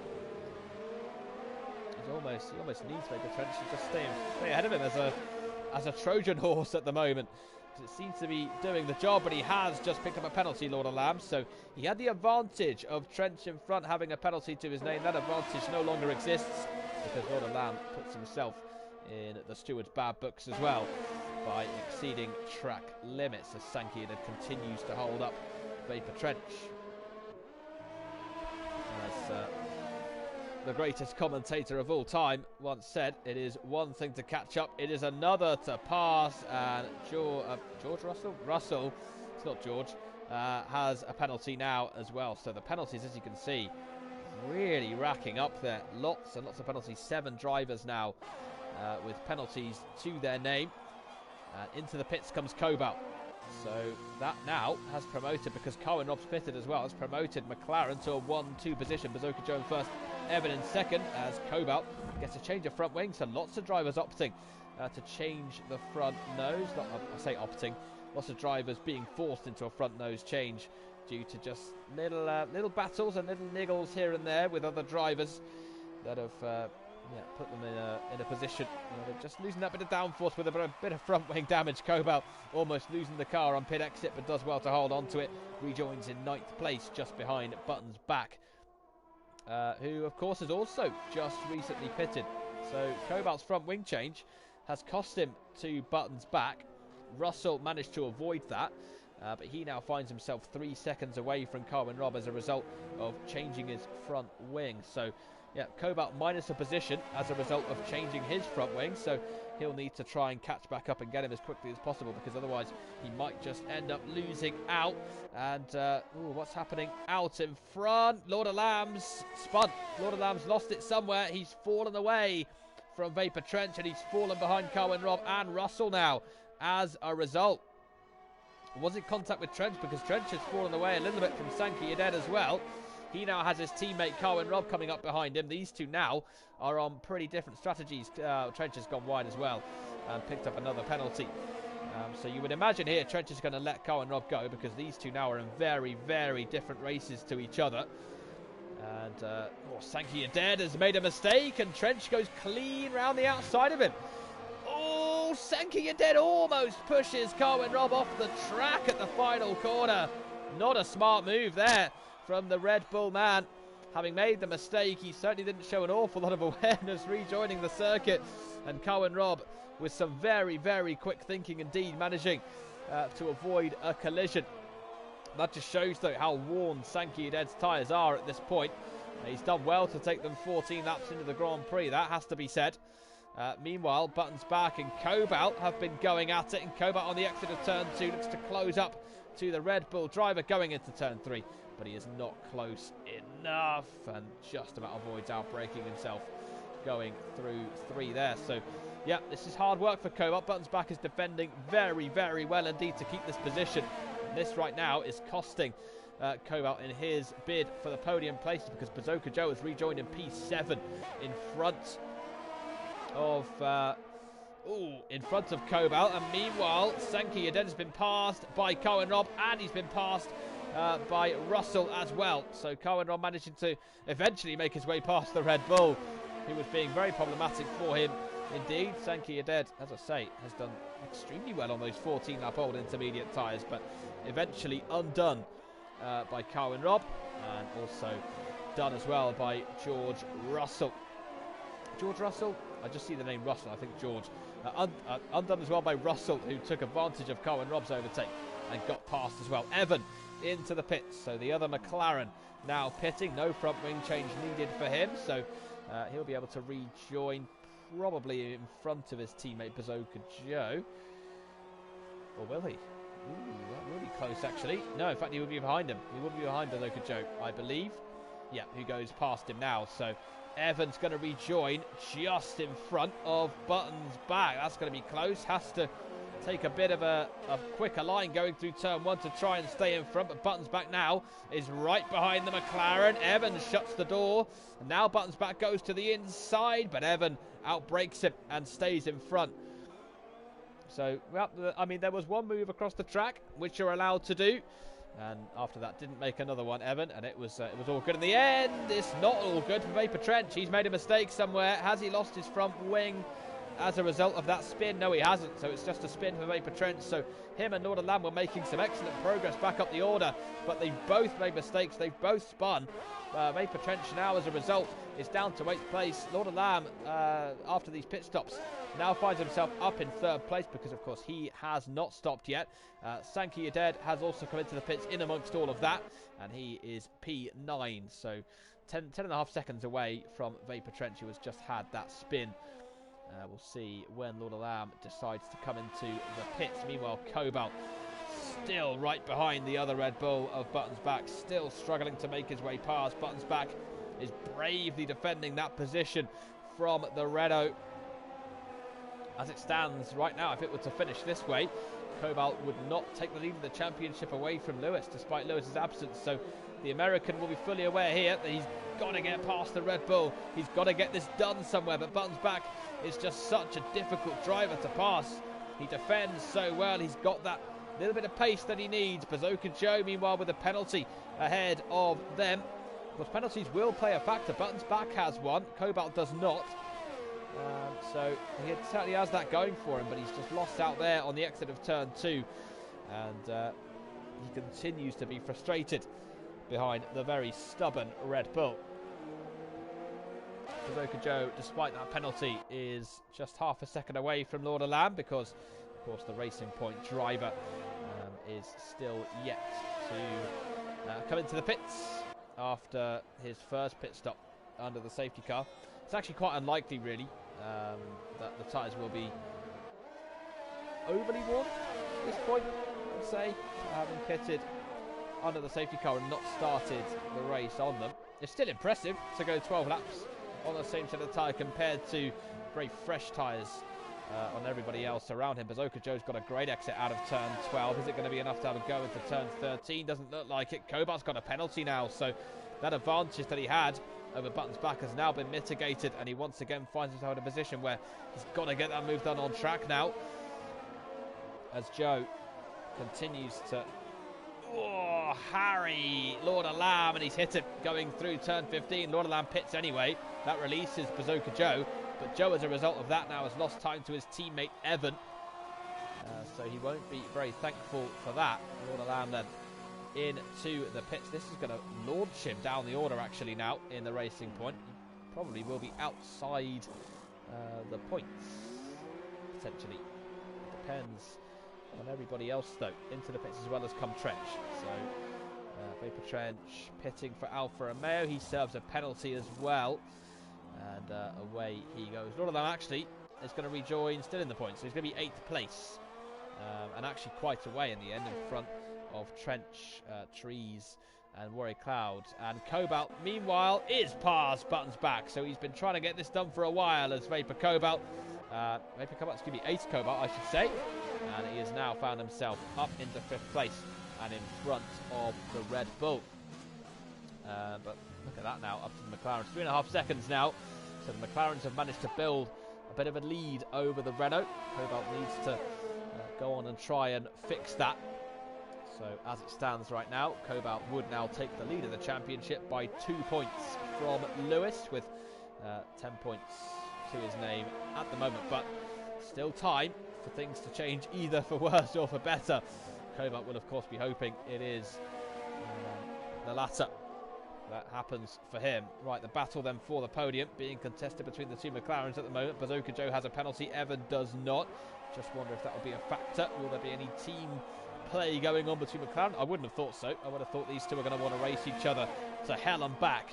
He almost needs Vapor Trench to just stay ahead of him as a Trojan horse at the moment. It seems to be doing the job, but he has just picked up a penalty, Lord Lamb. So he had the advantage of Trench in front having a penalty to his name. That advantage no longer exists because Lord Lamb puts himself in the steward's bad books as well by exceeding track limits as Sankey Adair continues to hold up Vapor Trench. As the greatest commentator of all time once said, it is one thing to catch up, it is another to pass. And George Russell, it's not George, has a penalty now as well. So the penalties, as you can see, really racking up there. Lots and lots of penalties. 7 drivers now with penalties to their name. Into the pits comes Cobalt. So that now has promoted, because Carwyn Robb's pitted as well, has promoted McLaren to a 1-2 position. Bazooka Joe in first, Evan in second, as Cobalt gets a change of front wing. So lots of drivers opting to change the front nose. I say opting, lots of drivers being forced into a front nose change due to just little battles and little niggles here and there with other drivers that have put them in a position. They're just losing that bit of downforce with a bit of front wing damage. Cobalt almost losing the car on pit exit, but does well to hold on to it. Rejoins in 9th place, just behind Button's back, who of course has also just recently pitted. So Cobalt's front wing change has cost him to Button's back. Russell managed to avoid that, but he now finds himself 3 seconds away from Carwyn Robb as a result of changing his front wing. So Yeah, Cobalt minus a position as a result of changing his front wing, so he'll need to try and catch back up and get him as quickly as possible, because otherwise he might just end up losing out. And what's happening out in front? Lord of Lambs spun. Lord of Lambs lost it somewhere. He's fallen away from Vapor Trench, and he's fallen behind Cohen Rob and Russell now as a result. Was in contact with Trench, because Trench has fallen away a little bit from Sankey Dead as well. He now has his teammate Cohen Rob coming up behind him. These two now are on pretty different strategies. Trench has gone wide as well and picked up another penalty. So you would imagine here Trench is going to let Cohen Rob go, because these two now are in very, very different races to each other. And Sankey Dead has made a mistake, and Trench goes clean round the outside of him. Oh, Sankey Dead almost pushes Cohen Rob off the track at the final corner. Not a smart move there from the Red Bull man. Having made the mistake, he certainly didn't show an awful lot of awareness rejoining the circuit. And Cohen Rob, with some very, very quick thinking indeed, managing to avoid a collision. That just shows, though, how worn Sankey Dead's tyres are at this point. He's done well to take them 14 laps into the Grand Prix, that has to be said. Meanwhile, Buttons back and Cobalt have been going at it, and Cobalt on the exit of turn 2 looks to close up to the Red Bull driver going into turn 3, but he is not close enough and just about avoids outbraking himself going through 3 there. So yeah, this is hard work for Cobalt. Buttons back is defending very, very well indeed to keep this position. And this right now is costing Cobalt in his bid for the podium places, because Bazooka Joe has rejoined in P7 in front of Cobalt. And meanwhile, Sankey Dead has been passed by Cohen Rob, and he's been passed by Russell as well. So Cohen Rob managing to eventually make his way past the Red Bull, who was being very problematic for him indeed. Sankey Dead, as I say, has done extremely well on those 14-lap-old intermediate tyres, but eventually undone by Cohen Rob, and also done as well by George Russell. George Russell? I just see the name Russell, I think George. Undone as well by Russell, who took advantage of Cohen Rob's overtake and got past as well. Evan into the pits, so the other McLaren now pitting. No front wing change needed for him, so he'll be able to rejoin probably in front of his teammate Bazooka Joe. Or will he? Ooh, that will be close actually. No, in fact he will be behind him. He will be behind Bazooka Joe, I believe. Yeah, who goes past him now, so Evan's going to rejoin just in front of Buttons back. That's going to be close. Has to take a bit of a quicker line going through turn 1 to try and stay in front, but Buttons back now is right behind the McLaren. Evan shuts the door, and now Buttons back goes to the inside, but Evan outbrakes him and stays in front. So, well, I mean, there was one move across the track, which you're allowed to do. And after that, didn't make another one, Evan, and it was all good in the end. It's not all good for Vapor Trench. He's made a mistake somewhere. Has he lost his front wing as a result of that spin? No, he hasn't. So it's just a spin for Vapor Trench. So him and Lord of Lamb were making some excellent progress back up the order, but they've both made mistakes. They've both spun. Vapor Trench now, as a result, is down to 8th place. Lord of Lamb, after these pit stops, now finds himself up in 3rd place, because of course he has not stopped yet. Sankey Dead has also come into the pits in amongst all of that, and he is P9, so 10.5 seconds away from Vapor Trench, who has just had that spin. We'll see when Lord of Lamb decides to come into the pits. Meanwhile, Cobalt still right behind the other Red Bull of Buttons back, still struggling to make his way past. Buttons back is bravely defending that position from the Renault. As it stands right now, if it were to finish this way, Cobalt would not take the lead of the championship away from Lewis, despite Lewis's absence. So the American will be fully aware here that he's got to get past the Red Bull. He's got to get this done somewhere, but Buttons back is just such a difficult driver to pass. He defends so well. He's got that little bit of pace that he needs. Bazooka Joe, meanwhile, with a penalty ahead of them. Of course, penalties will play a factor. Buttons back has one. Cobalt does not. So he certainly has that going for him, but he's just lost out there on the exit of turn 2, and he continues to be frustrated behind the very stubborn Red Bull. Bazooka Joe, despite that penalty, is just half a second away from Lord of Lamb, because of course the Racing Point driver is still yet to come into the pits after his first pit stop. under the safety car. It's actually quite unlikely, really, that the tyres will be overly worn at this point, I'd say, having pitted under the safety car and not started the race on them. It's still impressive to go 12 laps on the same set of tyre compared to very fresh tyres on everybody else around him. Bazooka Joe's got a great exit out of turn 12. Is it going to be enough to have a go into turn 13? Doesn't look like it. Cobart's got a penalty now, so that advantage that he had over Buttons back has now been mitigated, and he once again finds himself in a position where he's got to get that move done on track now, as Joe continues to harry Lord of Lamb, and he's hit it going through turn 15. Lord of Lamb pits anyway. That releases Bazooka Joe, but Joe, as a result of that, now has lost time to his teammate Evan, so he won't be very thankful for that. Lord of Lamb then into the pits. This is going to launch him down the order actually now in the racing point. He probably will be outside the points potentially. It depends on everybody else though. Into the pits as well as come Trench. So Vapor Trench pitting for Alfa Romeo. He serves a penalty as well, and away he goes. Lord of Lamb actually is going to rejoin, still in the points, so he's going to be 8th place, and actually quite away in the end, in front of Trench, Trees and Warrior Cloud. And Cobalt meanwhile is past Buttons back, so he's been trying to get this done for a while as Vapor Cobalt's going to be 8th Cobalt, I should say, and he has now found himself up into 5th place and in front of the Red Bull. But look at that now, up to the McLarens, 3.5 seconds now, so the McLarens have managed to build a bit of a lead over the Renault. Cobalt needs to go on and try and fix that. So as it stands right now, Cobalt would now take the lead of the championship by 2 points from Lewis, with 10 points to his name at the moment, but still time for things to change either for worse or for better. Cobalt will of course be hoping it is the latter that happens for him. Right, the battle then for the podium being contested between the two McLarens at the moment. Bazooka Joe has a penalty, Evan does not. Just wonder if that will be a factor. Will there be any team play going on between McLaren? I wouldn't have thought so. I would have thought these two are going to want to race each other to hell and back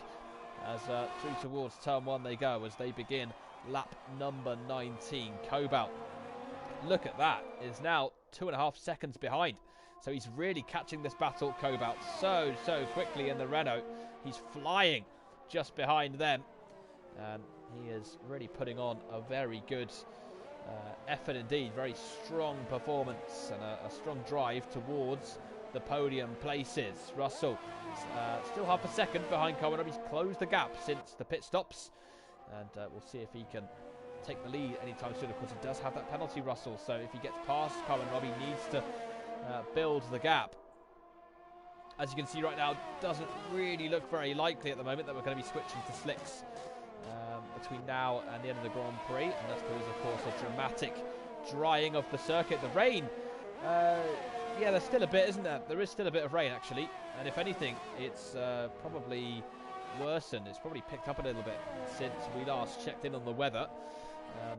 as through towards turn 1 they go, as they begin lap number 19. Cobalt, look at that, is now 2.5 seconds behind. So he's really catching this battle, Cobalt, so quickly in the Renault. He's flying just behind them, and he is really putting on a very good effort indeed. Very strong performance and a strong drive towards the podium places. Russell still half a second behind Cohen. He's closed the gap since the pit stops, and we'll see if he can take the lead anytime soon. Of course, he does have that penalty, Russell, so if he gets past Cohen, Robbie needs to build the gap. As you can see right now, doesn't really look very likely at the moment that we're going to be switching to slicks between now and the end of the Grand Prix, unless there is of course a dramatic drying of the circuit. The rain, yeah, there's still a bit, isn't there? There is still a bit of rain actually, and if anything it's probably worsened. It's probably picked up a little bit since we last checked in on the weather,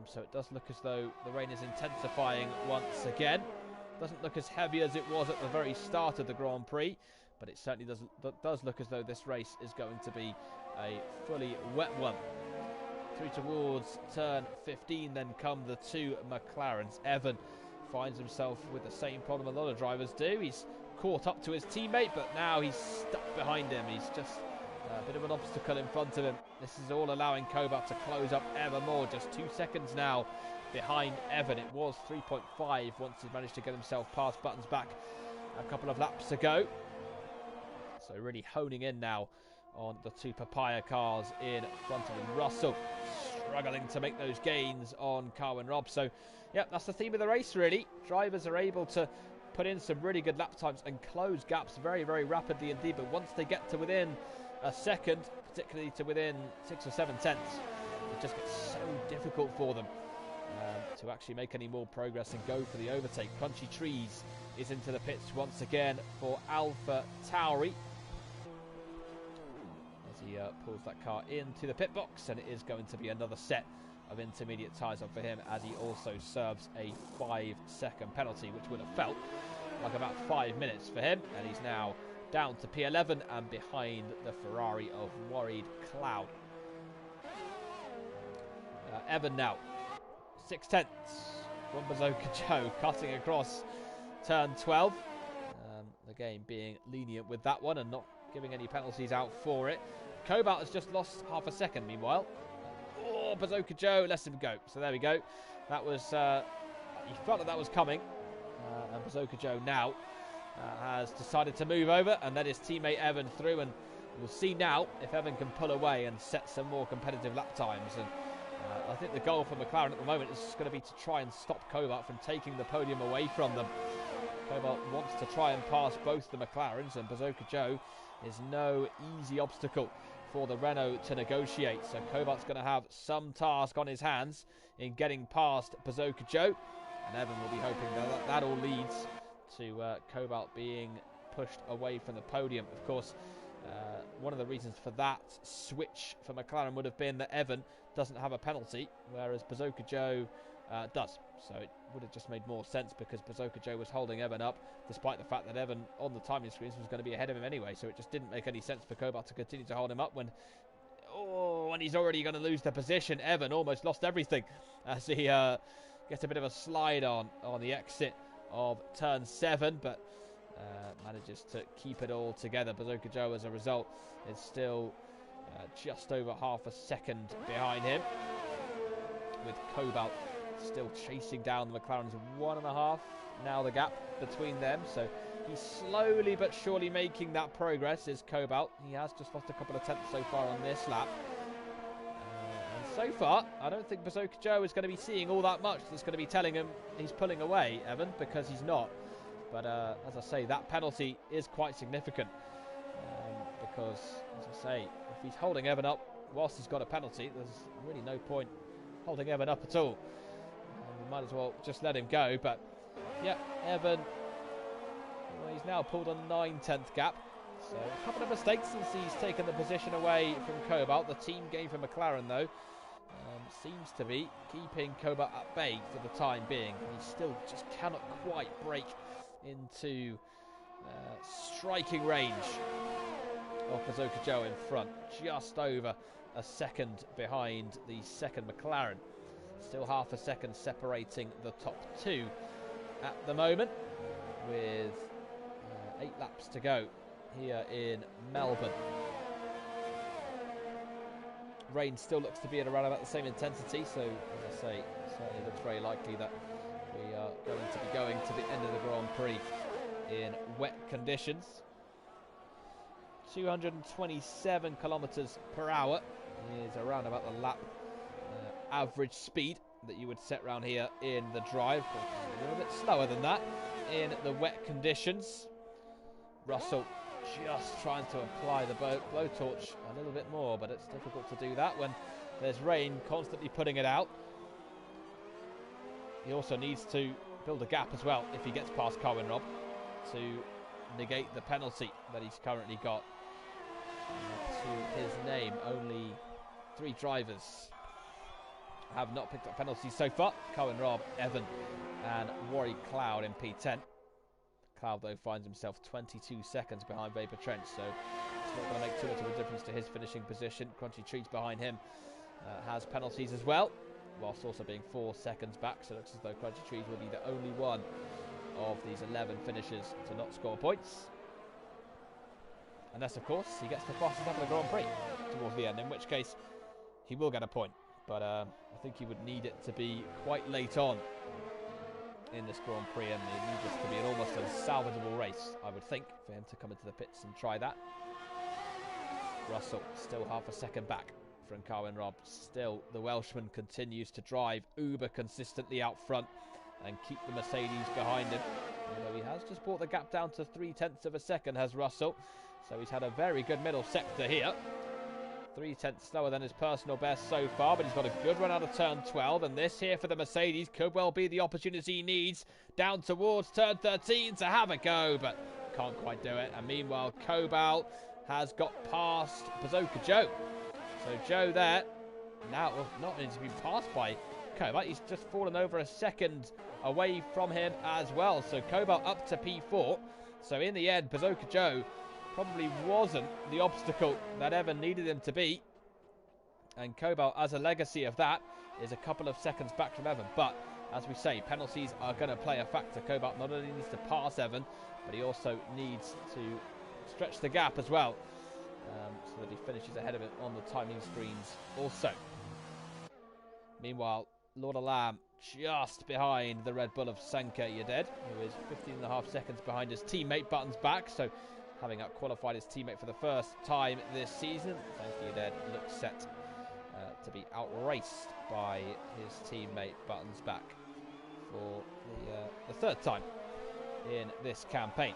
so it does look as though the rain is intensifying once again. Doesn't look as heavy as it was at the very start of the Grand Prix, but it certainly does look as though this race is going to be a fully wet one. Through towards turn 15 then come the two McLarens. Evan finds himself with the same problem a lot of drivers do. He's caught up to his teammate, but now he's stuck behind him. He's just a bit of an obstacle in front of him. This is all allowing Cobalt to close up ever more. Just 2 seconds now behind Evan. It was 3.5 once he managed to get himself past Buttons back a couple of laps ago. So really honing in now on the two Papaya cars in front of him. Russell struggling to make those gains on Carwin Robb. So yeah, that's the theme of the race really. Drivers are able to put in some really good lap times and close gaps very, very rapidly indeed. But once they get to within a second, particularly to within 6 or 7 tenths, it just gets so difficult for them to actually make any more progress and go for the overtake. Crunchy Trees is into the pits once again for Alpha Tauri as he pulls that car into the pit box, and it is going to be another set of intermediate tyres on for him, as he also serves a 5-second penalty, which would have felt like about 5 minutes for him, and he's now down to P11 and behind the Ferrari of Worried Cloud. Evan now. 6/10 from Bazooka Joe, cutting across turn 12. The game being lenient with that one and not giving any penalties out for it. Cobalt has just lost half a second meanwhile. Oh, Bazooka Joe lets him go. So there we go. That was, you felt that was coming. And Bazooka Joe now has decided to move over and let his teammate Evan through. And we'll see now if Evan can pull away and set some more competitive lap times. And I think the goal for McLaren at the moment is going to be to try and stop Cobalt from taking the podium away from them. Cobalt wants to try and pass both the McLarens, and Bazooka Joe is no easy obstacle for the Renault to negotiate. So Cobalt's going to have some task on his hands in getting past Bazooka Joe, and Evan will be hoping that all leads to Cobalt being pushed away from the podium. Of course, one of the reasons for that switch for McLaren would have been that Evan doesn't have a penalty, whereas Bazooka Joe does. So it would have just made more sense because Bazooka Joe was holding Evan up, despite the fact that Evan on the timing screens was going to be ahead of him anyway. So it just didn't make any sense for Cobalt to continue to hold him up when he's already going to lose the position. Evan almost lost everything as he gets a bit of a slide on the exit of turn 7, but manages to keep it all together. Bazooka Joe, as a result, is still just over half a second behind him, with Cobalt still chasing down the McLaren's 1.5 now, the gap between them. So he's slowly but surely making that progress, is Cobalt. He has just lost a couple of tenths so far on this lap, and so far I don't think Bazooka Joe is going to be seeing all that much that's going to be telling him he's pulling away, Evan, because he's not. But as I say, that penalty is quite significant, because, as I say, if he's holding Evan up whilst he's got a penalty, there's really no point holding Evan up at all. We might as well just let him go. But yeah, Evan, well, he's now pulled a 9/10 gap. So a couple of mistakes since he's taken the position away from Cobalt. The team gain for McLaren, though, seems to be keeping Cobalt at bay for the time being. He still just cannot quite break into striking range of Bazooka Joe in front, just over a second behind the second McLaren. Still half a second separating the top two at the moment, with 8 laps to go here in Melbourne. Rain still looks to be at around about the same intensity, so as I say, it certainly looks very likely that we are going to be going to the end of the Grand Prix in wet conditions. 227 kilometers per hour is around about the lap average speed that you would set around here in the drive, but a little bit slower than that in the wet conditions. Russell just trying to apply the blowtorch a little bit more, but it's difficult to do that when there's rain constantly putting it out. He also needs to build a gap as well if he gets past Cohen Rob to negate the penalty that he's currently got to his name. Only 3 drivers have not picked up penalties so far: Cohen Rob, Evan and Warwick Cloud in P10. Cloud, though, finds himself 22 seconds behind Vapor Trench, so it's not going to make too much of a difference to his finishing position. Crunchy Treats behind him has penalties as well, whilst also being 4 seconds back, so it looks as though Crunchy Trees will be the only one of these 11 finishers to not score points. Unless, of course, he gets the fastest lap of the Grand Prix towards the end, in which case he will get a point. But I think he would need it to be quite late on in this Grand Prix, and it needs this to be an almost unsalvageable race, I would think, for him to come into the pits and try that. Russell still half a second back from Cohen Rob. Still, the Welshman continues to drive uber consistently out front and keep the Mercedes behind him, although he has just brought the gap down to 0.3 of a second, has Russell. So he's had a very good middle sector here. 0.3 slower than his personal best so far, but he's got a good run out of turn 12, and this here for the Mercedes could well be the opportunity he needs down towards turn 13 to have a go, but can't quite do it. And meanwhile, Cobalt has got past Bazooka Joe. So Joe there, now not only to be passed by Cobalt, he's just fallen over a second away from him as well. So Cobalt up to P4. So in the end, Bazooka Joe probably wasn't the obstacle that Evan needed him to be. And Cobalt, as a legacy of that, is a couple of seconds back from Evan. But, as we say, penalties are going to play a factor. Cobalt not only needs to pass Evan, but he also needs to stretch the gap as well, so that he finishes ahead of it on the timing screens also. Meanwhile, Lord Alam just behind the Red Bull of Sanka Yeded, who is 15.5 seconds behind his teammate Buttons back. So, having out-qualified his teammate for the first time this season, Sanka Yeded looks set to be outraced by his teammate Buttons back for the third time in this campaign.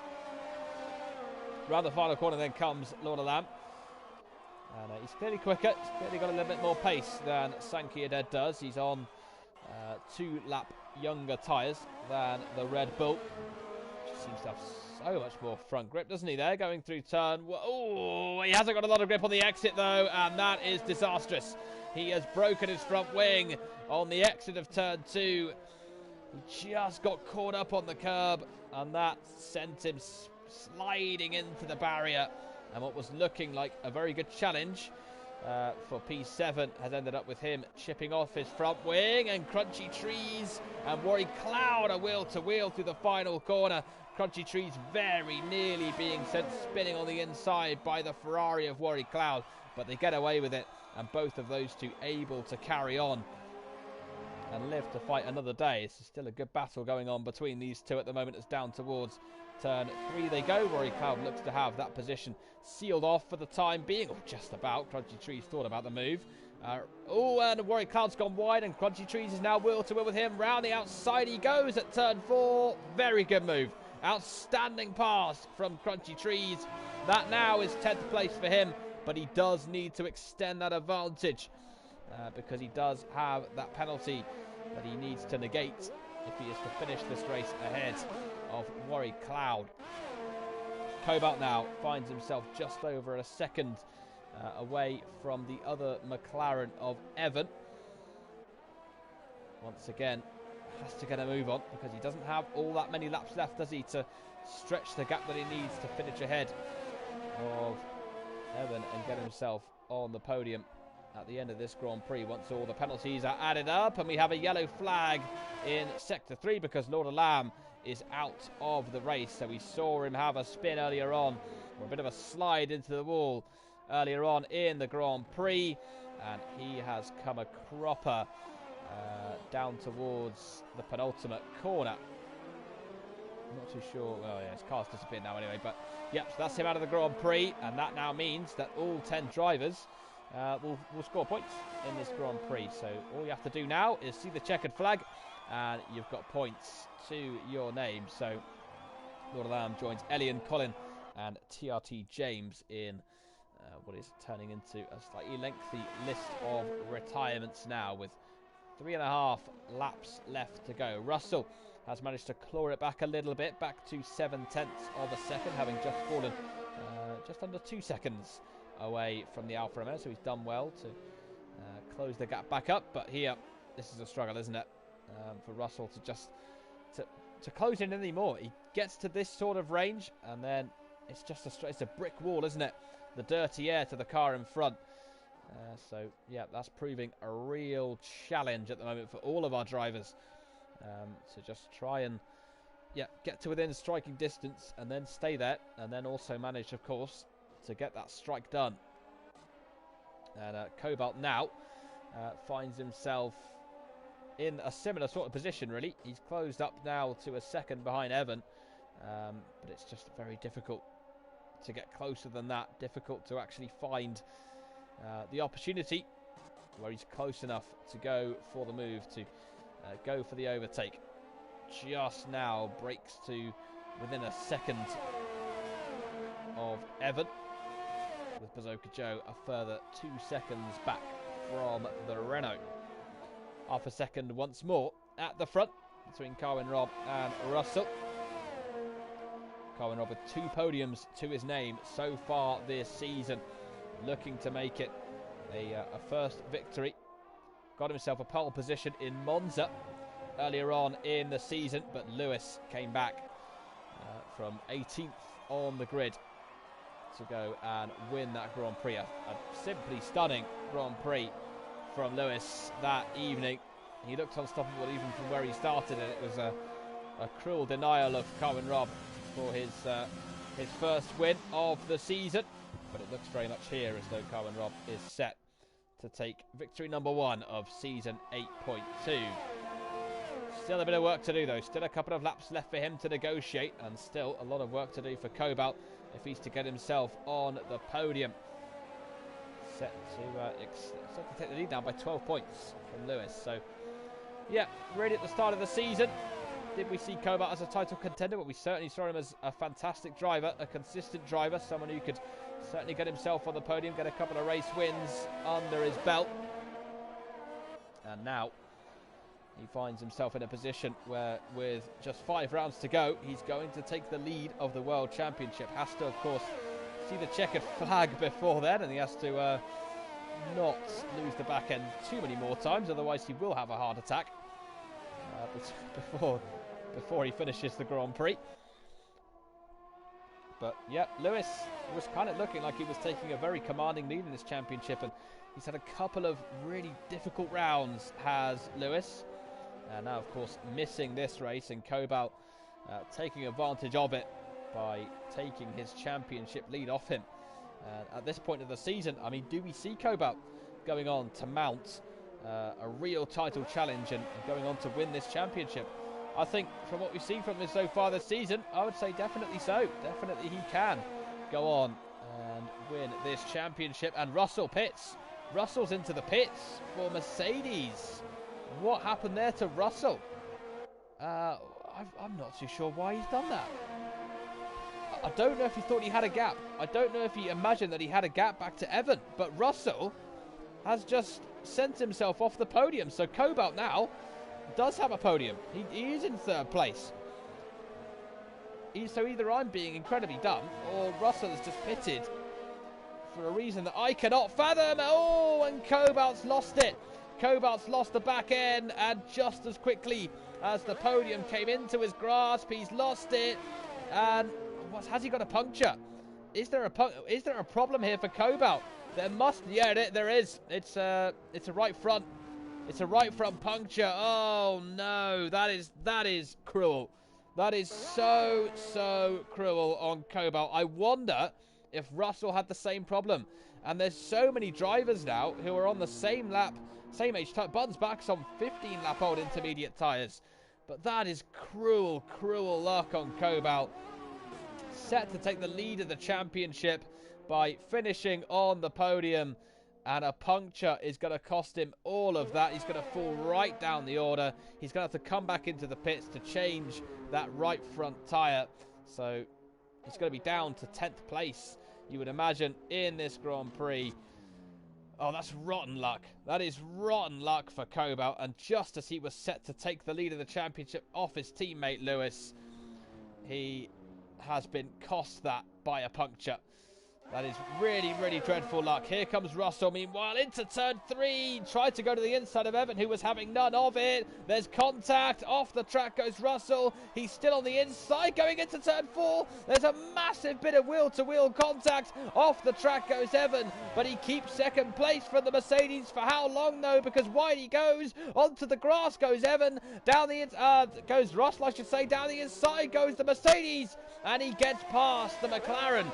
Round the final corner then comes Lord Alam. And he's clearly quicker. He's clearly got a little bit more pace than Sanka Yeded does. He's on 2-lap younger tyres than the Red Bull. Which seems to have so much more front grip, doesn't he, there? Going through turn. Oh, he hasn't got a lot of grip on the exit, though, and that is disastrous. He has broken his front wing on the exit of turn 2. He just got caught up on the curb, and that sent him sliding into the barrier. And what was looking like a very good challenge for P7 has ended up with him chipping off his front wing, and Crunchy Trees and Worry Cloud are wheel-to-wheel through the final corner. Crunchy Trees very nearly being sent spinning on the inside by the Ferrari of Worry Cloud, but they get away with it, and both of those two able to carry on and live to fight another day. It's still a good battle going on between these two at the moment. It's down towards turn 3 they go. Rory Cloud looks to have that position sealed off for the time being, or just about. Crunchy Trees thought about the move. And Rory Cloud's gone wide, and Crunchy Trees is now wheel to wheel with him. Round the outside he goes at turn 4. Very good move. Outstanding pass from Crunchy Trees. That now is 10th place for him, but he does need to extend that advantage because he does have that penalty that he needs to negate if he is to finish this race ahead of Worry Cloud. Cobalt now finds himself just over a second away from the other McLaren of Evan. Once again, has to get a move on because he doesn't have all that many laps left, does he, to stretch the gap that he needs to finish ahead of Evan and get himself on the podium at the end of this Grand Prix once all the penalties are added up. And we have a yellow flag in Sector 3 because Lord Alam is out of the race. So we saw him have a spin earlier on, or a bit of a slide into the wall earlier on in the Grand Prix, and he has come a cropper down towards the penultimate corner. I'm not too sure. Well, yeah, his car's disappeared now anyway, but yep, so that's him out of the Grand Prix, and that now means that all 10 drivers will score points in this Grand Prix. So all you have to do now is see the checkered flag, and you've got points to your name. So Lord Alam joins Ellie and Colin and TRT James in what is turning into a slightly lengthy list of retirements now, with 3.5 laps left to go. Russell has managed to claw it back a little bit, back to 0.7 of a second, having just fallen just under 2 seconds away from the Alfa Romeo, so he's done well to close the gap back up. But here, this is a struggle, isn't it, for Russell to just to close in anymore. He gets to this sort of range, and then it's just it's a brick wall, isn't it? The dirty air to the car in front. So yeah, that's proving a real challenge at the moment for all of our drivers to just try and get to within striking distance and then stay there, and then also manage, of course, to get that strike done. And Cobalt now finds himself in a similar sort of position, really. He's closed up now to a second behind Evan, but it's just very difficult to get closer than that. Difficult to actually find the opportunity where he's close enough to go for the move, to go for the overtake. Just now breaks to within a second of Evan, with Bazooka Joe a further 2 seconds back from the Renault. Half a second once more at the front between Carwin Robb and Russell. Carwin Robb with 2 podiums to his name so far this season, looking to make it a first victory. Got himself a pole position in Monza earlier on in the season, but Lewis came back from 18th on the grid to go and win that Grand Prix. A simply stunning Grand Prix from Lewis that evening. He looked unstoppable even from where he started, and it was a cruel denial of Carwyn Robb for his first win of the season. But it looks very much here as though Carwyn Robb is set to take victory number 1 of season 8.2. Still a bit of work to do though, still a couple of laps left for him to negotiate, and still a lot of work to do for Cobalt if he's to get himself on the podium. Set to take the lead now by 12 points from Lewis. So yeah, really at the start of the season, did we see Cobalt as a title contender? But we certainly saw him as a fantastic driver, a consistent driver, someone who could certainly get himself on the podium, get a couple of race wins under his belt. And now he finds himself in a position where, with just 5 rounds to go, he's going to take the lead of the World Championship. Has to, of course, see the checkered flag before then, and he has to not lose the back end too many more times, otherwise he will have a heart attack before he finishes the Grand Prix. But yeah, Lewis was kind of looking like he was taking a very commanding lead in this championship, and he's had a couple of really difficult rounds, has Lewis. Now, of course, missing this race, and Cobalt taking advantage of it by taking his championship lead off him. At this point of the season, I mean, do we see Cobalt going on to mount a real title challenge and going on to win this championship? I think from what we've seen from him so far this season, I would say definitely so. Definitely he can go on and win this championship. And Russell pits. Russell's into the pits for Mercedes. What happened there to Russell? I'm not too sure why he's done that. I don't know if he thought he had a gap. I don't know if he imagined that he had a gap back to Evan. But Russell has just sent himself off the podium. So Cobalt now does have a podium. He is in 3rd place. So either I'm being incredibly dumb, or Russell has just pitted for a reason that I cannot fathom. Oh, and Cobalt's lost it. Cobalt's lost the back end, and just as quickly as the podium came into his grasp, he's lost it. And has he got a puncture? Is there a problem here for Cobalt? There must. Yeah, there is. It's a right front. It's a right front puncture. Oh no, that is cruel. That is so cruel on Cobalt. I wonder if Russell had the same problem. And there's so many drivers now who are on the same lap, same age. Buns Back's on 15 lap old intermediate tyres. But that is cruel luck on Cobalt. Set to take the lead of the championship by finishing on the podium. And a puncture is going to cost him all of that. He's going to fall right down the order. He's going to have to come back into the pits to change that right front tyre. So he's going to be down to 10th place, you would imagine, in this Grand Prix. Oh, that's rotten luck. That is rotten luck for Cobalt. And just as he was set to take the lead of the championship off his teammate Lewis, he has been cost that by a puncture. That is really dreadful luck. Here comes Russell, meanwhile, into turn 3. Tried to go to the inside of Evan, who was having none of it. There's contact. Off the track goes Russell. He's still on the inside, going into turn 4. There's a massive bit of wheel-to-wheel contact. Off the track goes Evan, but he keeps 2nd place for the Mercedes. For how long, though? Because wide he goes. Onto the grass goes Evan. Down the goes Russell, I should say. Down the inside goes the Mercedes. And he gets past the McLaren.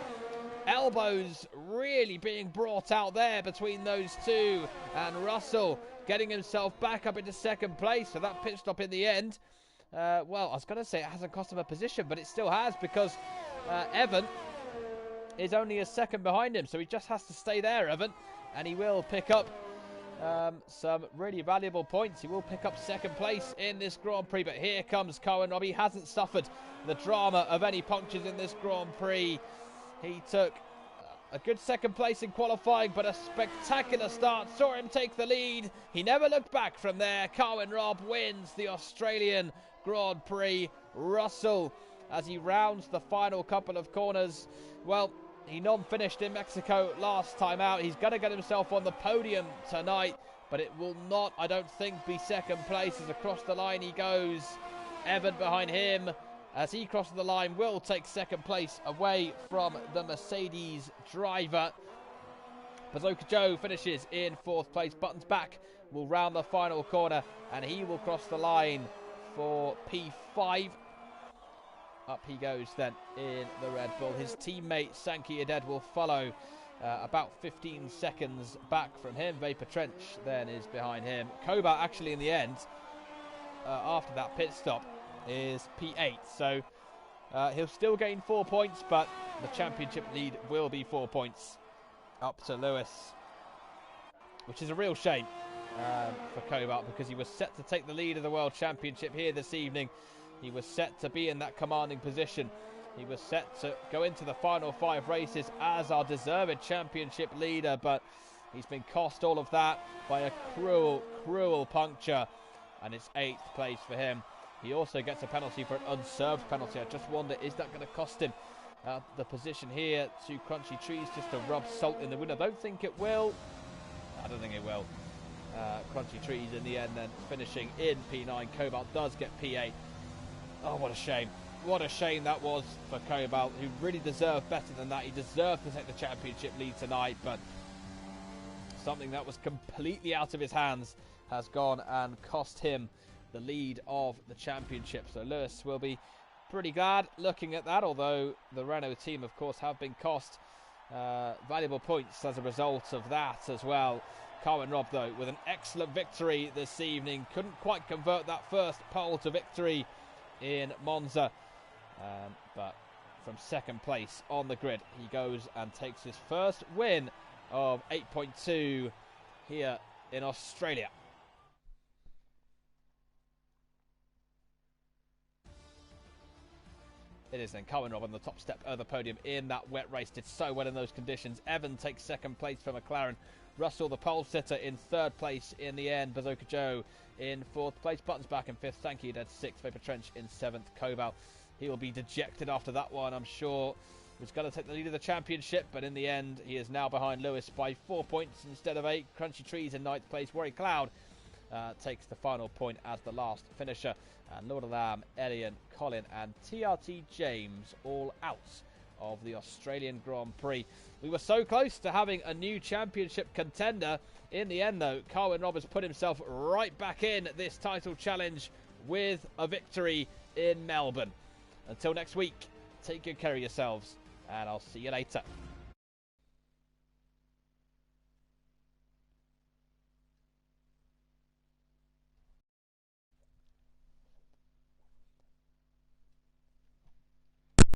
Elbows really being brought out there between those two, and Russell getting himself back up into 2nd place. So that pit stop in the end, well, I was going to say it hasn't cost him a position, but it still has, because Evan is only a second behind him, so he just has to stay there, Evan, and he will pick up some really valuable points. He will pick up 2nd place in this Grand Prix. But here comes Carwyn Robb. He hasn't suffered the drama of any punctures in this Grand Prix. He took a good 2nd place in qualifying, but a spectacular start saw him take the lead. He never looked back from there. Carwyn Robb wins the Australian Grand Prix. Russell, as he rounds the final couple of corners, well, he non-finished in Mexico last time out. He's going to get himself on the podium tonight, but it will not, I don't think, be 2nd place. As across the line he goes. Evan behind him, as he crosses the line, will take 2nd place away from the Mercedes driver. Bazooka Joe finishes in 4th place. Buttons back will round the final corner, and he will cross the line for P5. Up he goes then in the Red Bull. His teammate Sankey Aded will follow about 15 seconds back from him. Vapor Trench then is behind him. Cobalt actually in the end, after that pit stop, is P8. So he'll still gain 4 points, but the championship lead will be 4 points up to Lewis, which is a real shame for Cobalt, because he was set to take the lead of the World Championship here this evening. He was set to be in that commanding position. He was set to go into the final 5 races as our deserved championship leader, but he's been cost all of that by a cruel, cruel puncture, and it's 8th place for him. He also gets a penalty for an unserved penalty. I just wonder, is that going to cost him the position here to Crunchy Trees, just to rub salt in the wound? I don't think it will. I don't think it will. Crunchy Trees in the end then finishing in P9. Cobalt does get P8. Oh, what a shame. What a shame that was for Cobalt, who really deserved better than that. He deserved to take the championship lead tonight, but something that was completely out of his hands has gone and cost him the lead of the championship. So Lewis will be pretty glad looking at that, although the Renault team, of course, have been cost valuable points as a result of that as well. Carwin Robb, though, with an excellent victory this evening. Couldn't quite convert that first pole to victory in Monza, but from 2nd place on the grid, he goes and takes his first win of 8.2 here in Australia. It is then Carwin Robb on the top step of the podium in that wet race. Did so well in those conditions. Evan takes 2nd place for McLaren. Russell, the pole sitter, in 3rd place in the end. Bazooka Joe in 4th place. Buttons back in 5th. Sankey Dead 6th. Vapor Trench in 7th. Cobalt, he will be dejected after that one, I'm sure. Was going to take the lead of the championship, but in the end, he is now behind Lewis by 4 points instead of 8. Crunchy Trees in 9th place. Warry Cloud takes the final point as the last finisher. And Lord of Lamb, Elian, Colin, and TRT James all out of the Australian Grand Prix. We were so close to having a new championship contender. In the end, though, Carwin Robb has put himself right back in this title challenge with a victory in Melbourne. Until next week, take good care of yourselves, and I'll see you later.